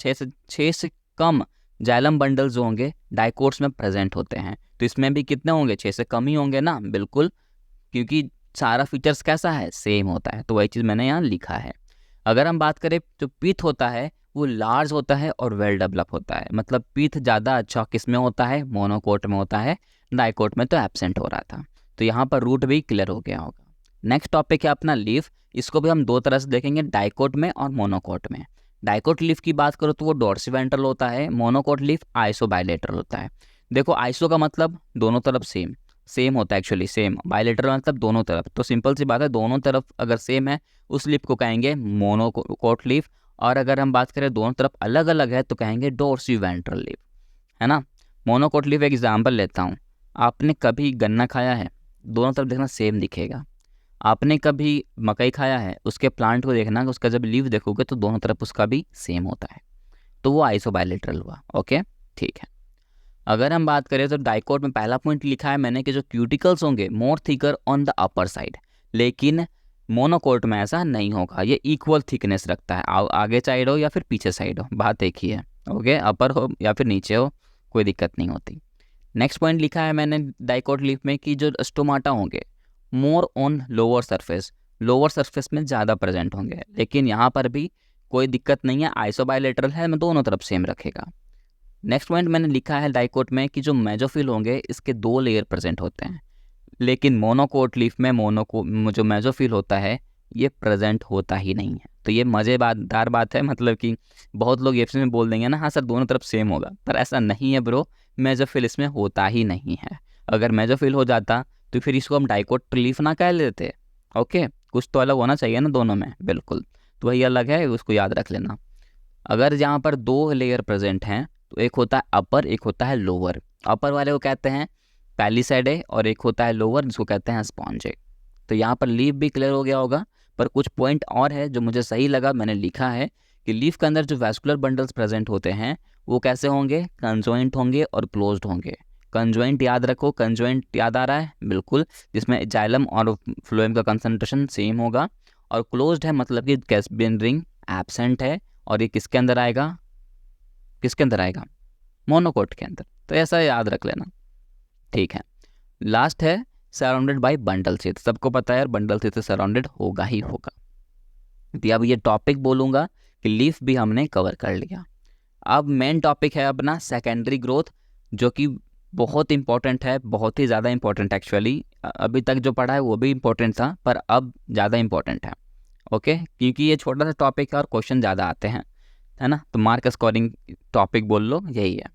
6 से कम जाइलम बंडल्स जो होंगे डाइकोट्स में प्रेजेंट होते हैं। तो इसमें भी कितने होंगे, 6 से कम ही होंगे ना, बिल्कुल, क्योंकि सारा फीचर्स कैसा है, सेम होता है। तो वही चीज़ मैंने यहाँ लिखा है। अगर हम बात करें जो पीथ होता है वो लार्ज होता है और वेल डेवलप होता है, मतलब पीथ ज़्यादा अच्छा किस में होता है, मोनोकोट में होता है, डाइकोट में तो एब्सेंट हो रहा था। तो यहाँ पर रूट भी क्लियर हो गया होगा। नेक्स्ट टॉपिक है अपना लीफ, इसको भी हम दो तरह से देखेंगे, डाइकोट में और मोनोकोट में। डाइकोट लीफ की बात करो तो वो डोर्सिवेंट्रल होता है, मोनोकोट लीफ आइसो बायलेटरल होता है। देखो आइसो का मतलब दोनों तरफ सेम, सेम होता है एक्चुअली, सेम। बायलेटरल मतलब दोनों तरफ, तो सिंपल सी बात है, दोनों तरफ अगर सेम है उस लीफ को कहेंगे मोनोकोट लीफ, और अगर हम बात करें दोनों तरफ अलग अलग है तो कहेंगे डोर्सिवेंट्रल लीफ, है ना। मोनोकोट लीफ एग्जाम्पल लेता हूँ, आपने कभी गन्ना खाया है, दोनों तरफ देखना सेम दिखेगा। आपने कभी मकई खाया है, उसके प्लांट को देखना, उसका जब लीफ देखोगे तो दोनों तरफ उसका भी सेम होता है, तो वो आइसोबायलेटरल हुआ। ओके, ठीक है। अगर हम बात करें तो डाइकोट में पहला पॉइंट लिखा है मैंने कि जो क्यूटिकल्स होंगे मोर thicker on the upper side, लेकिन मोनोकोट में ऐसा नहीं होगा, ये इक्वल थिकनेस रखता है, आगे साइड हो या फिर पीछे साइड हो, बात एक ही है। ओके, अपर हो या फिर नीचे हो कोई दिक्कत नहीं होती। नेक्स्ट पॉइंट लिखा है मैंने डाइकोट लीफ में कि जो स्टोमाटा होंगे more on lower surface, lower surface में ज़्यादा प्रेजेंट होंगे, लेकिन यहाँ पर भी कोई दिक्कत नहीं है, आइसोबायलेटरल है, मैं दोनों तरफ सेम रखेगा। नेक्स्ट पॉइंट मैंने लिखा है डाइकोट में कि जो मेजोफिल होंगे इसके 2 लेयर प्रेजेंट होते हैं, लेकिन मोनोकोट लीफ में जो मेजोफिल होता है ये प्रेजेंट होता ही नहीं है। तो ये मज़ेदार बात है, मतलब कि बहुत लोग ये में बोल देंगे ना, हाँ सर दोनों तरफ सेम होगा, पर ऐसा नहीं है ब्रो, मेजोफिल इसमें होता ही नहीं है। अगर मेजोफिल हो जाता तो फिर इसको हम डाइकोट लीफ ना कह लेते। ओके, कुछ तो अलग होना चाहिए ना दोनों में, बिल्कुल, तो वही अलग है, उसको याद रख लेना। अगर यहाँ पर 2 लेयर प्रेजेंट हैं तो एक होता है अपर, एक होता है लोअर। अपर वाले को कहते हैं पैलिसैडे और एक होता है लोअर जिसको कहते हैं स्पॉन्जे। तो यहाँ पर लीफ भी क्लियर हो गया होगा, पर कुछ पॉइंट और है जो मुझे सही लगा, मैंने लिखा है कि लीफ के अंदर जो वैस्कुलर बंडल्स प्रेजेंट होते हैं वो कैसे होंगे, कंजॉइंट होंगे और क्लोज्ड होंगे। कंजॉइंट याद रखो, कंजॉइंट याद आ रहा है बिल्कुल, जिसमें जाइलम और फ्लोएम का कंसंट्रेशन सेम होगा, और क्लोज्ड है मतलब कि कैस्पियन रिंग एब्सेंट है, और ये किसके अंदर आएगा, किसके अंदर आएगा, मोनोकोट के अंदर। तो ऐसा याद रख लेना, ठीक है। लास्ट है सराउंडेड बाय बंडल से, सबको पता है यार बंडल से सराउंडेड होगा ही होगा। तो अब ये टॉपिक बोलूँगा कि लीफ भी हमने कवर कर लिया। अब मेन टॉपिक है अपना सेकेंडरी ग्रोथ, जो कि बहुत इंपॉर्टेंट है, बहुत ही ज़्यादा इंपॉर्टेंट एक्चुअली। अभी तक जो पढ़ा है वो भी इंपॉर्टेंट था, पर अब ज़्यादा इंपॉर्टेंट है। ओके, क्योंकि ये छोटा सा टॉपिक है और क्वेश्चन ज़्यादा आते हैं, है ना, तो मार्क स्कोरिंग टॉपिक बोल लो, यही है।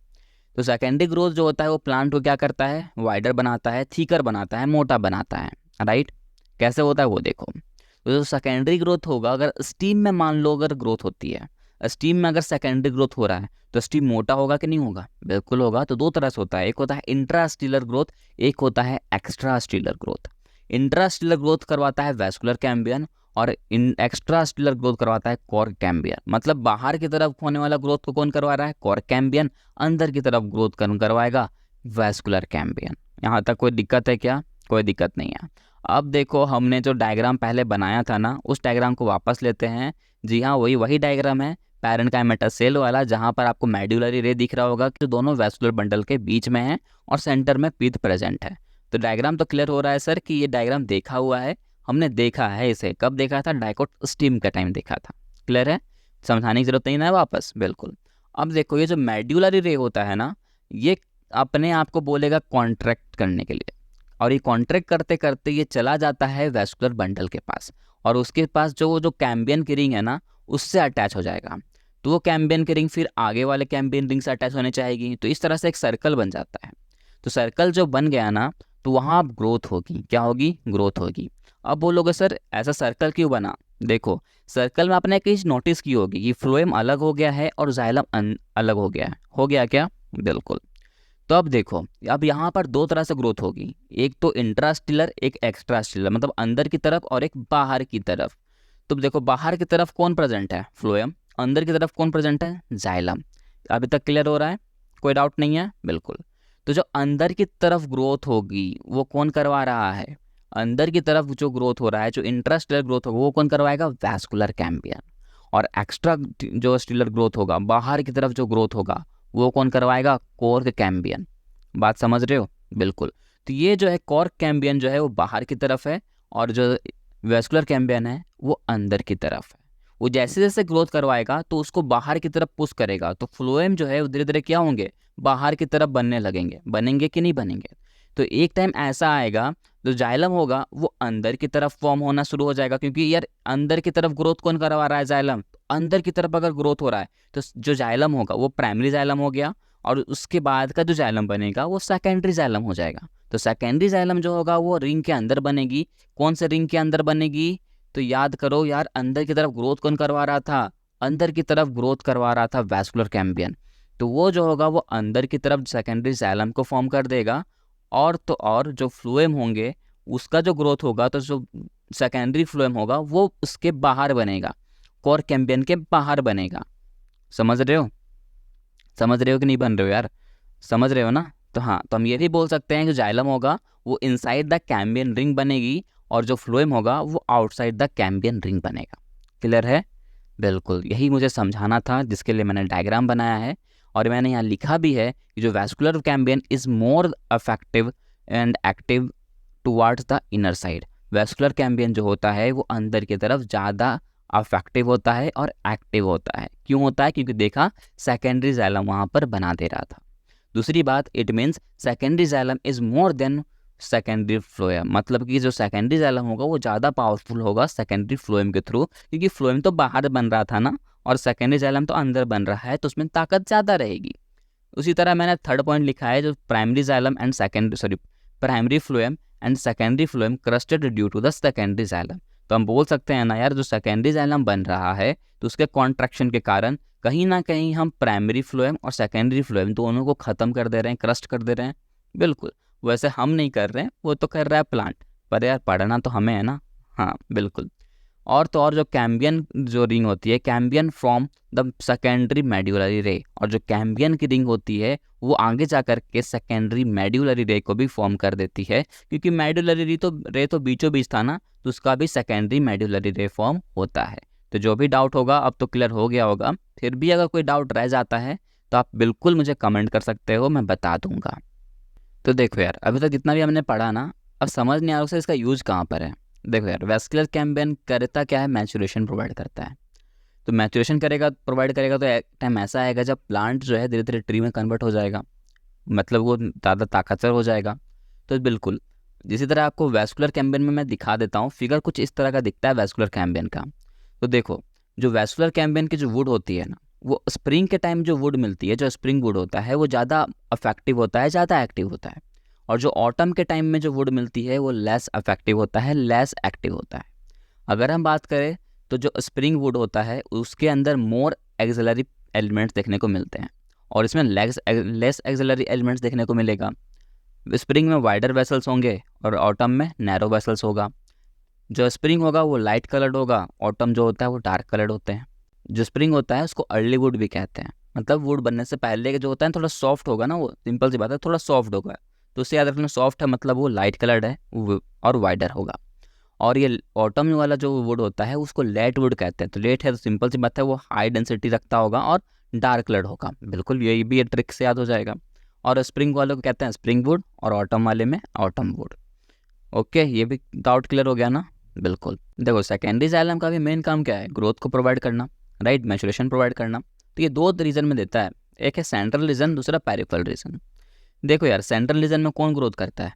तो सेकेंडरी ग्रोथ जो होता है वो प्लांट को क्या करता है, वाइडर बनाता है, थिकर बनाता है, मोटा बनाता है, राइट। कैसे होता है वो देखो। तो जो सेकेंडरी ग्रोथ होगा, अगर स्टीम में मान लो अगर ग्रोथ होती है, स्टीम में अगर सेकेंडरी ग्रोथ हो रहा है तो स्टीम मोटा होगा कि नहीं होगा, बिल्कुल होगा। तो 2 तरह से होता है, एक होता है इंट्रास्टीलर ग्रोथ, एक होता है एक्स्ट्रा स्टीलर ग्रोथ। इंट्रास्टीलर ग्रोथ करवाता है वैस्कुलर कैम्बियन और एक्स्ट्रा स्टीलर ग्रोथ करवाता है कॉर्क कैम्बियन। मतलब बाहर की तरफ होने वाला ग्रोथ को कौन करवा रहा है, कॉर्क कैम्बियन, अंदर की तरफ ग्रोथ करवाएगा वैस्कुलर कैम्बियन। यहाँ तक कोई दिक्कत है क्या, कोई दिक्कत नहीं है। अब देखो हमने जो डायग्राम पहले बनाया था ना, उस डायग्राम को वापस लेते हैं। जी हाँ, वही डायग्राम है पैरेन्काइमेटा सेल वाला, जहाँ पर आपको मेड्यूलरी रे दिख रहा होगा कि दोनों वैस्कुलर बंडल के बीच में है और सेंटर में पीथ प्रेजेंट है। तो डायग्राम तो क्लियर हो रहा है सर कि ये डायग्राम देखा हुआ है, हमने देखा है इसे, कब देखा था, डाइकोट स्टीम का टाइम देखा था। क्लियर है, समझाने की जरूरत नहीं है वापस, बिल्कुल। अब देखो ये जो मेड्यूलरी रे होता है ना, ये अपने आप को बोलेगा कॉन्ट्रैक्ट करने के लिए, और ये कॉन्ट्रैक्ट करते करते ये चला जाता है वैस्कुलर बंडल के पास, और उसके पास जो कैम्बियन की रिंग है ना, उससे अटैच हो जाएगा, तो वो कैम्बियन की रिंग फिर आगे वाले कैम्बियन रिंग से अटैच होने चाहेगी, तो इस तरह से एक सर्कल बन जाता है। तो सर्कल जो बन गया ना, तो वहाँ अब ग्रोथ होगी। क्या होगी? ग्रोथ होगी। अब बोलोगे सर ऐसा सर्कल क्यों बना? देखो, सर्कल में आपने एक चीज नोटिस की होगी कि फ्लोएम अलग हो गया है और जाइलम अलग हो गया है। हो गया क्या? बिल्कुल। तो अब देखो, अब यहाँ पर दो तरह से ग्रोथ होगी, एक तो इंट्रास्टिलर, एक एक्स्ट्रास्टिलर, मतलब अंदर की तरफ और एक बाहर की तरफ। तो देखो, बाहर की तरफ कौन प्रेजेंट है? फ्लोएम। अंदर की तरफ कौन प्रेजेंट है? जाइलम। अभी तक क्लियर हो रहा है? कोई डाउट नहीं है? बिल्कुल। तो जो अंदर की तरफ ग्रोथ होगी वो कौन करवा रहा है? अंदर की तरफ जो ग्रोथ हो रहा है, जो इंट्रास्टिलर ग्रोथ होगा, वो कौन करवाएगा? Vascular Cambrian. और एक्स्ट्रा जो स्टिलर ग्रोथ होगा, बाहर की तरफ जो ग्रोथ होगा, वो कौन करवाएगा? Cork Cambrian. बात समझ रहे हो? बिल्कुल। तो ये जो है कॉर्क कैम्बियन जो है वो बाहर की तरफ है, और जो वेस्कुलर कैम्बियन है वो अंदर की तरफ है। वो जैसे जैसे ग्रोथ करवाएगा तो उसको बाहर की तरफ पुश करेगा, तो फ्लोएम जो है वो धीरे धीरे क्या होंगे? बाहर की तरफ बनने लगेंगे। बनेंगे कि नहीं बनेंगे? तो एक टाइम ऐसा आएगा, जो जाइलम होगा वो अंदर की तरफ फॉर्म होना शुरू हो जाएगा, क्योंकि यार अंदर की तरफ ग्रोथ कौन करवा रहा है? जाइलम। अंदर की तरफ अगर ग्रोथ हो रहा है तो जो जाइलम होगा वो प्राइमरी जाइलम हो गया, और उसके बाद का जो जाइलम बनेगा वो सेकेंडरी जाइलम हो जाएगा। तो सेकेंडरी जाइलम जो होगा वो रिंग के अंदर बनेगी। कौन से रिंग के अंदर बनेगी? तो याद करो यार, अंदर की तरफ ग्रोथ कौन करवा रहा था? अंदर की तरफ ग्रोथ करवा रहा था वैस्कुलर कैम्बियन। तो वो जो होगा वो अंदर की तरफ सेकेंडरी जाइलम को फॉर्म कर देगा। और तो और जो फ्लोएम होंगे उसका जो ग्रोथ होगा, तो जो सेकेंडरी फ्लोएम होगा वो उसके बाहर बनेगा, कोर कैम्बियन के बाहर बनेगा। समझ रहे हो? समझ रहे हो कि नहीं बन रहे हो यार? समझ रहे हो ना? तो हाँ, तो हम ये भी बोल सकते हैं कि जाइलम होगा वो इनसाइड द कैम्बियन रिंग बनेगी, और जो फ्लोएम होगा वो आउटसाइड द कैम्बियन रिंग बनेगा। क्लियर है? बिल्कुल, यही मुझे समझाना था, जिसके लिए मैंने डायग्राम बनाया है। और मैंने यहाँ लिखा भी है कि जो vascular Cambrian is more affective and active towards the inner side. Vascular Cambrian जो होता है वो अंदर की तरफ ज़्यादा अफेक्टिव होता है और एक्टिव होता है। क्यों होता है? क्योंकि देखा, सेकेंडरी जाइलम वहाँ पर बना दे रहा था। दूसरी बात, it means secondary xylem is more than secondary phloem, मतलब कि जो सेकेंडरी जाइलम होगा वो ज़्यादा पावरफुल होगा सेकेंडरी फ्लोएम के थ्रू, क्योंकि फ्लोएम तो बाहर बन रहा था ना, और सेकेंडरी जाइलम तो अंदर बन रहा है, तो उसमें ताकत ज़्यादा रहेगी। उसी तरह मैंने थर्ड पॉइंट लिखा है, जो primary xylem and primary phloem and secondary phloem crusted due to the secondary xylem. तो हम बोल सकते हैं ना यार, जो सेकेंडरी जाइलम बन रहा है तो उसके कॉन्ट्रैक्शन के कारण कहीं ना कहीं हम प्राइमरी फ्लोएम और सेकेंडरी फ्लोएम दोनों को ख़त्म कर दे रहे हैं, क्रस्ट कर दे रहे हैं। बिल्कुल, वैसे हम नहीं कर रहे हैं, वो तो कर रहा है प्लांट, पर यार पढ़ना तो हमें है ना। हाँ बिल्कुल। और तो और जो कैम्बियन जो रिंग होती है, Cambrian from the secondary medullary रे, और जो कैम्बियन की रिंग होती है वो आगे जा कर के सेकेंडरी मेड्यूलरी रे को भी फॉर्म कर देती है, क्योंकि मेड्यूलरी रे तो बीचों बीच था ना, तो उसका भी सेकेंडरी मेड्यूलरी रे फॉर्म होता है। तो जो भी डाउट होगा अब तो क्लियर हो गया होगा। फिर भी अगर कोई डाउट रह जाता है तो आप बिल्कुल मुझे कमेंट कर सकते हो, मैं बता दूंगा। तो देखो यार, अभी तक जितना भी हमने पढ़ा ना, अब समझ नहीं आ रहा इसका यूज कहाँ पर है। देखो यार, वैस्कुलर कैम्बियन करता क्या है? मैचुरेशन प्रोवाइड करता है। तो मैचुरेशन करेगा, प्रोवाइड करेगा, तो एक टाइम ऐसा आएगा जब प्लांट जो है धीरे धीरे ट्री में कन्वर्ट हो जाएगा, मतलब वो ज़्यादा ताकतवर हो जाएगा। तो बिल्कुल जिसी तरह आपको वैस्कुलर कैम्बियन में मैं दिखा देता हूँ, फिगर कुछ इस तरह का दिखता है वैस्कुलर कैम्बियन का। तो देखो, जो वैस्कुलर कैम्बियन की जो वुड होती है ना, वो स्प्रिंग के टाइम जो वुड मिलती है, जो स्प्रिंग वुड होता है, वो ज़्यादा अफेक्टिव होता है, ज़्यादा एक्टिव होता है। और जो ऑटम के टाइम में जो वुड मिलती है वो लेस अफेक्टिव होता है, लेस एक्टिव होता है। अगर हम बात करें तो जो स्प्रिंग वुड होता है उसके अंदर मोर एक्सिलरी एलिमेंट्स देखने को मिलते हैं, और इसमें लेस एक्सिलरी एलिमेंट्स देखने को मिलेगा। स्प्रिंग में वाइडर वेसल्स होंगे और ऑटम में नैरो वेसल्स होगा। जो स्प्रिंग होगा वो लाइट कलर्ड होगा, ऑटम जो होता है वो डार्क कलर्ड होते हैं। जो स्प्रिंग होता है उसको अर्ली वुड भी कहते हैं, मतलब वुड बनने से पहले के जो होता है थोड़ा सॉफ्ट होगा ना, वो सिंपल सी बात है, थोड़ा सॉफ्ट होगा। तो उससे याद रखना, सॉफ्ट है मतलब वो लाइट कलर्ड है और वाइडर होगा। और ये ऑटम वाला जो वुड होता है उसको लेट वुड कहते हैं। तो लेट है तो सिंपल सी बात है, वो हाई डेंसिटी रखता होगा और डार्क कलर्ड होगा। बिल्कुल, यही भी ये ट्रिक से याद हो जाएगा। और स्प्रिंग वाले को कहते हैं स्प्रिंग वुड, और ऑटम वाले में ऑटम वुड। ओके, ये भी डाउट क्लियर हो गया ना? बिल्कुल। देखो, सेकेंडरी जाइलम का भी मेन काम क्या है? ग्रोथ को प्रोवाइड करना, राइट, मैचुरेशन प्रोवाइड करना। तो ये दो रीजन में देता है, एक है सेंट्रल रीजन, दूसरा पेरिफेरल रीजन। देखो यार, सेंट्रल रीजन में कौन ग्रोथ करता है?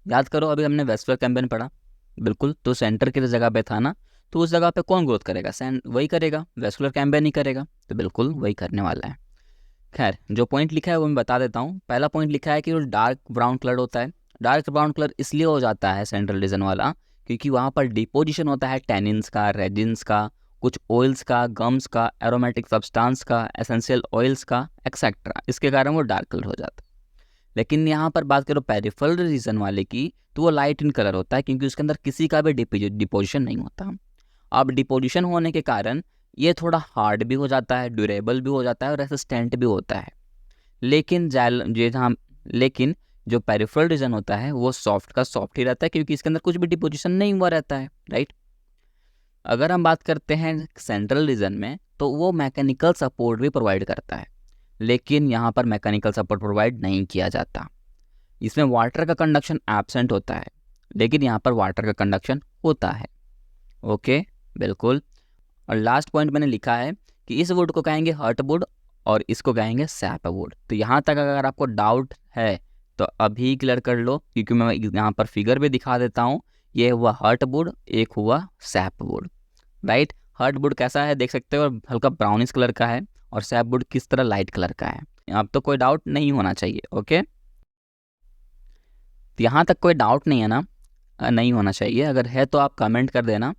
याद करो, अभी हमने वेस्कुलर कैम्बियन पढ़ा, बिल्कुल, तो सेंटर की जगह पे था ना, तो उस जगह पे कौन ग्रोथ करेगा? सैंड वही करेगा, वेस्कुलर कैम्बियम नहीं करेगा। तो बिल्कुल वही करने वाला है। खैर, जो पॉइंट लिखा है वो मैं बता देता हूँ। पहला पॉइंट लिखा है कि वो डार्क ब्राउन कलर होता है। डार्क ब्राउन कलर इसलिए हो जाता है सेंट्रल रीजन वाला, क्योंकि वहाँ पर डिपोजिशन होता है टैनिन्स का, रेजिन्स का, कुछ ऑयल्स का, गम्स का, एरोमेटिक सब्सटेंस का, एसेंशियल ऑयल्स का, एक्सेट्रा। इसके कारण वो डार्क कलर हो जाता है। लेकिन यहाँ पर बात करो पेरिफेरल रीजन वाले की, तो वो लाइट इन कलर होता है, क्योंकि उसके अंदर किसी का भी डिपोजिशन नहीं होता। अब डिपोजिशन होने के कारण ये थोड़ा हार्ड भी हो जाता है, ड्यूरेबल भी हो जाता है और रेसिस्टेंट भी होता है। लेकिन लेकिन जो पेरिफेरल रीजन होता है वो सॉफ्ट का सॉफ्ट ही रहता है, क्योंकि इसके अंदर कुछ भी डिपोजिशन नहीं हुआ रहता है, राइट। अगर हम बात करते हैं सेंट्रल रीजन में, तो वो मैकेनिकल सपोर्ट भी प्रोवाइड करता है, लेकिन यहाँ पर मैकेनिकल सपोर्ट प्रोवाइड नहीं किया जाता। इसमें वाटर का कंडक्शन एब्सेंट होता है, लेकिन यहाँ पर वाटर का कंडक्शन होता है। ओके, बिल्कुल। और लास्ट पॉइंट मैंने लिखा है कि इस वुड को कहेंगे हर्ट वुड और इसको कहेंगे सैप वुड। तो यहाँ तक अगर आपको डाउट है तो अभी क्लियर कर लो, क्योंकि मैं यहाँ पर फिगर भी दिखा देता हूँ। ये हुआ हर्ट वुड, एक हुआ sapwood, right. Heartwood कैसा है देख सकते हो, हल्का ब्राउनिश कलर का है, और सैप वुड किस तरह लाइट कलर का है। अब तो कोई डाउट नहीं होना चाहिए। ओके, तो यहाँ तक कोई डाउट नहीं है ना? नहीं होना चाहिए। अगर है तो आप कमेंट कर देना।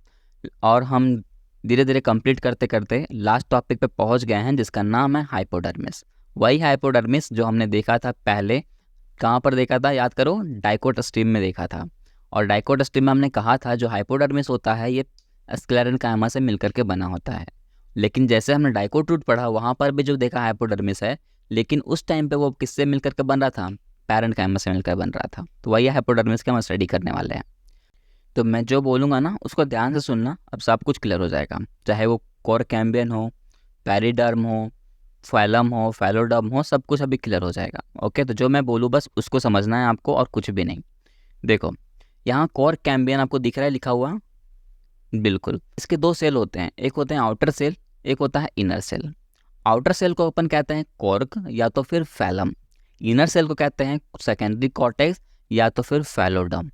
और हम धीरे धीरे कंप्लीट करते करते लास्ट टॉपिक पे पहुंच गए हैं, जिसका नाम है हाइपोडर्मिस। वही हाइपोडर्मिस जो हमने देखा था पहले। कहाँ पर देखा था याद करो? डाइकोट स्ट्रीम में देखा था। और डाइकोट स्ट्रीम में हमने कहा था जो हाइपोडर्मिस होता है ये स्क्लेरेन्काइमा से मिलकर के बना होता है। लेकिन जैसे हमने डाइकोट रूट पढ़ा, वहाँ पर भी जो देखा हाइपोडर्मिस है, लेकिन उस टाइम पे वो किससे मिलकर के बन रहा था? पैरेन्काइमा से मिलकर बन रहा था। तो वही हाइपोडर्मिस का हम स्टडी करने वाले हैं। तो मैं जो बोलूँगा ना उसको ध्यान से सुनना, अब सब कुछ क्लियर हो जाएगा। चाहे वो कोर कैम्बियन हो, पेरिडर्म हो, फाइलम हो, फैलोडर्म हो, सब कुछ अभी क्लियर हो जाएगा। ओके, तो जो मैं बोलूँ बस उसको समझना है आपको, और कुछ भी नहीं। देखो, यहाँ कोर कैम्बियन आपको दिख रहा है लिखा हुआ? बिल्कुल। इसके दो सेल होते हैं, एक होते हैं आउटर सेल, एक होता है इनर सेल। आउटर सेल को अपन कहते हैं कॉर्क या तो फिर फैलम। इनर सेल को कहते हैं सेकेंडरी कॉर्टेक्स या तो फिर फैलोडर्म।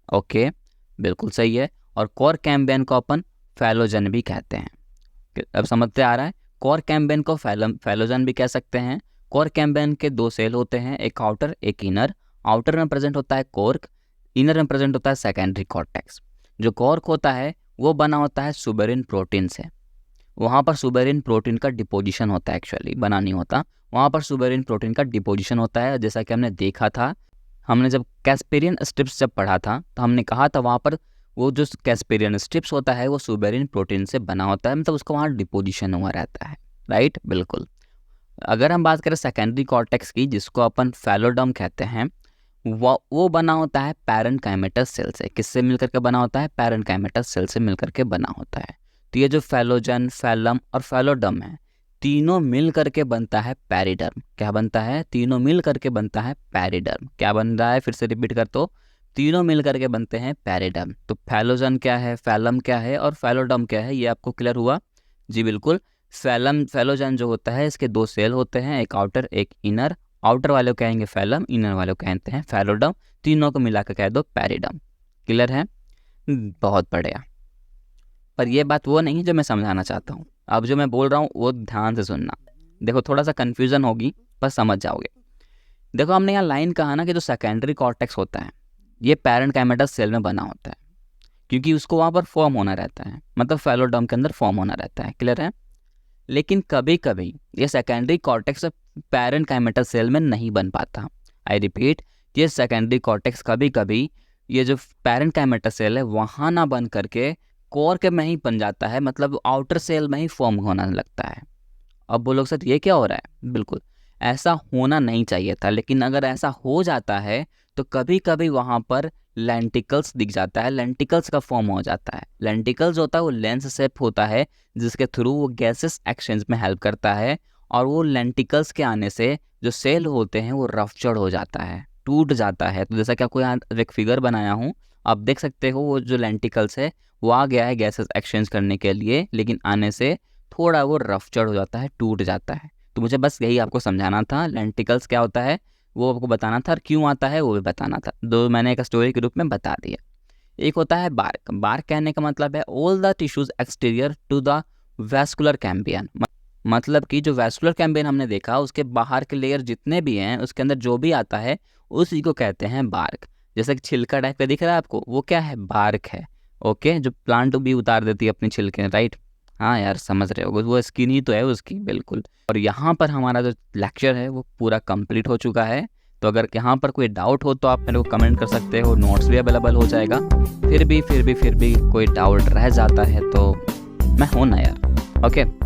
ओके, बिल्कुल सही है। और कोर कैम्बियन को अपन फैलोजन भी कहते हैं। अब समझते आ रहा है? कोर कैम्बियन को फैलोजन भी कह सकते हैं। कोर कैम्बियन के दो सेल होते हैं, एक आउटर एक इनर। आउटर में प्रेजेंट होता है कोर्क, इनर में प्रेजेंट होता है सेकेंडरी कॉर्टेक्स। जो कोर्क होता है वो बना होता है सुबेरिन प्रोटीन से। वहाँ पर सुबेरिन प्रोटीन का डिपोजिशन होता है, एक्चुअली बना नहीं होता। वहाँ पर सुबेरिन प्रोटीन का डिपोजिशन होता है, जैसा कि हमने देखा था। हमने जब कैस्पेरियन स्ट्रिप्स जब पढ़ा था तो हमने कहा था वहाँ पर वो जो कैस्पेरियन स्ट्रिप्स होता है वो सुबेरिन प्रोटीन से बना होता है, मतलब उसका वहाँ डिपोजिशन हुआ रहता है, राइट। बिल्कुल। अगर हम बात करें सेकेंडरी कॉर्टेक्स की, जिसको अपन फैलोडर्म कहते हैं, वो बना होता है पैरेन्काइमेटस सेल से। किससे मिलकर के बना होता है? पैरेन्काइमेटस सेल से मिलकर के बना होता है। तो ये जो फैलोजन, फैलम और फैलोडर्म है, तीनों मिल करके बनता है पैरिडर्म। क्या बनता है? तीनों मिल करके बनता है पैरिडर्म। क्या बन रहा है? फिर से रिपीट कर, तो तीनों मिल करके बनते हैं पैरिडर्म। तो फैलोजन क्या है, फैलम क्या है और फैलोडर्म क्या है, ये आपको क्लियर हुआ? जी बिल्कुल। फैलोजन जो होता है इसके दो सेल होते हैं, एक आउटर एक इनर। आउटर वाले को कहेंगे फैलम, इनर वाले को कहते हैं फैलोडर्म। तीनों को मिलाकर कह दो पैरिडर्म। क्लियर है? बहुत बढ़िया। पर यह बात वो नहीं जो मैं समझाना चाहता हूँ। अब जो मैं बोल रहा हूँ वो ध्यान से सुनना। देखो, थोड़ा सा कन्फ्यूजन होगी पर समझ जाओगे। देखो, हमने यहाँ लाइन कहा ना कि जो सेकेंडरी कॉर्टेक्स होता है ये पैरेन्काइमेटस सेल में बना होता है, क्योंकि उसको वहाँ पर फॉर्म होना रहता है, मतलब फैलोडर्म के अंदर फॉर्म होना रहता है। क्लियर है? लेकिन कभी कभी ये सेकेंडरी कॉर्टेक्स पैरेन्काइमेटस सेल में नहीं बन पाता। आई रिपीट, ये सेकेंडरी कॉर्टेक्स कभी कभी ये जो पैरेन्काइमेटस सेल है वहाँ ना बन करके कोर के में ही बन जाता है, मतलब आउटर सेल में ही फॉर्म होने लगता है। अब बोलो सर ये क्या हो रहा है? बिल्कुल ऐसा होना नहीं चाहिए था, लेकिन अगर ऐसा हो जाता है तो कभी कभी वहाँ पर लेंटिकल्स दिख जाता है, लेंटिकल्स का फॉर्म हो जाता है। लेंटिकल्स होता है वो लेंस शेप होता है, जिसके थ्रू वो गैसेस एक्सचेंज में हेल्प करता है। और वो लेंटिकल्स के आने से जो सेल होते हैं वो रफ्चर्ड हो जाता है, टूट जाता है। तो जैसा कि आपको यहाँ एक फिगर बनाया हूँ, आप देख सकते हो वो जो लेंटिकल्स है वो आ गया है गैसेस एक्सचेंज करने के लिए, लेकिन आने से थोड़ा वो रफ्चर्ड हो जाता है, टूट जाता है। तो मुझे बस यही आपको समझाना था, लेंटिकल्स क्या होता है वो आपको बताना था, और क्यों आता है वो भी बताना था। दो मैंने एक स्टोरी के रूप में बता दिया। एक होता है बार्क। बार्क कहने का मतलब है all the tissues exterior to the vascular cambium. मतलब कि जो वैस्कुलर कैम्बियन हमने देखा उसके बाहर के लेयर जितने भी हैं उसके अंदर जो भी आता है उसी को कहते हैं बार्क। जैसे कि छिलका टाइप का दिख रहा है आपको, वो क्या है, बार्क है। ओके, जो प्लांट भी उतार देती है अपनी छिलके, राइट। हाँ यार समझ रहे हो, वो स्किन ही तो है उसकी, बिल्कुल। और यहाँ पर हमारा जो लेक्चर है वो पूरा कंप्लीट हो चुका है। तो अगर यहाँ पर कोई डाउट हो तो आप मेरे को कमेंट कर सकते हो, नोट्स भी अवेलेबल हो जाएगा। फिर भी कोई डाउट रह जाता है तो मैं हूँ ना यार। ओके।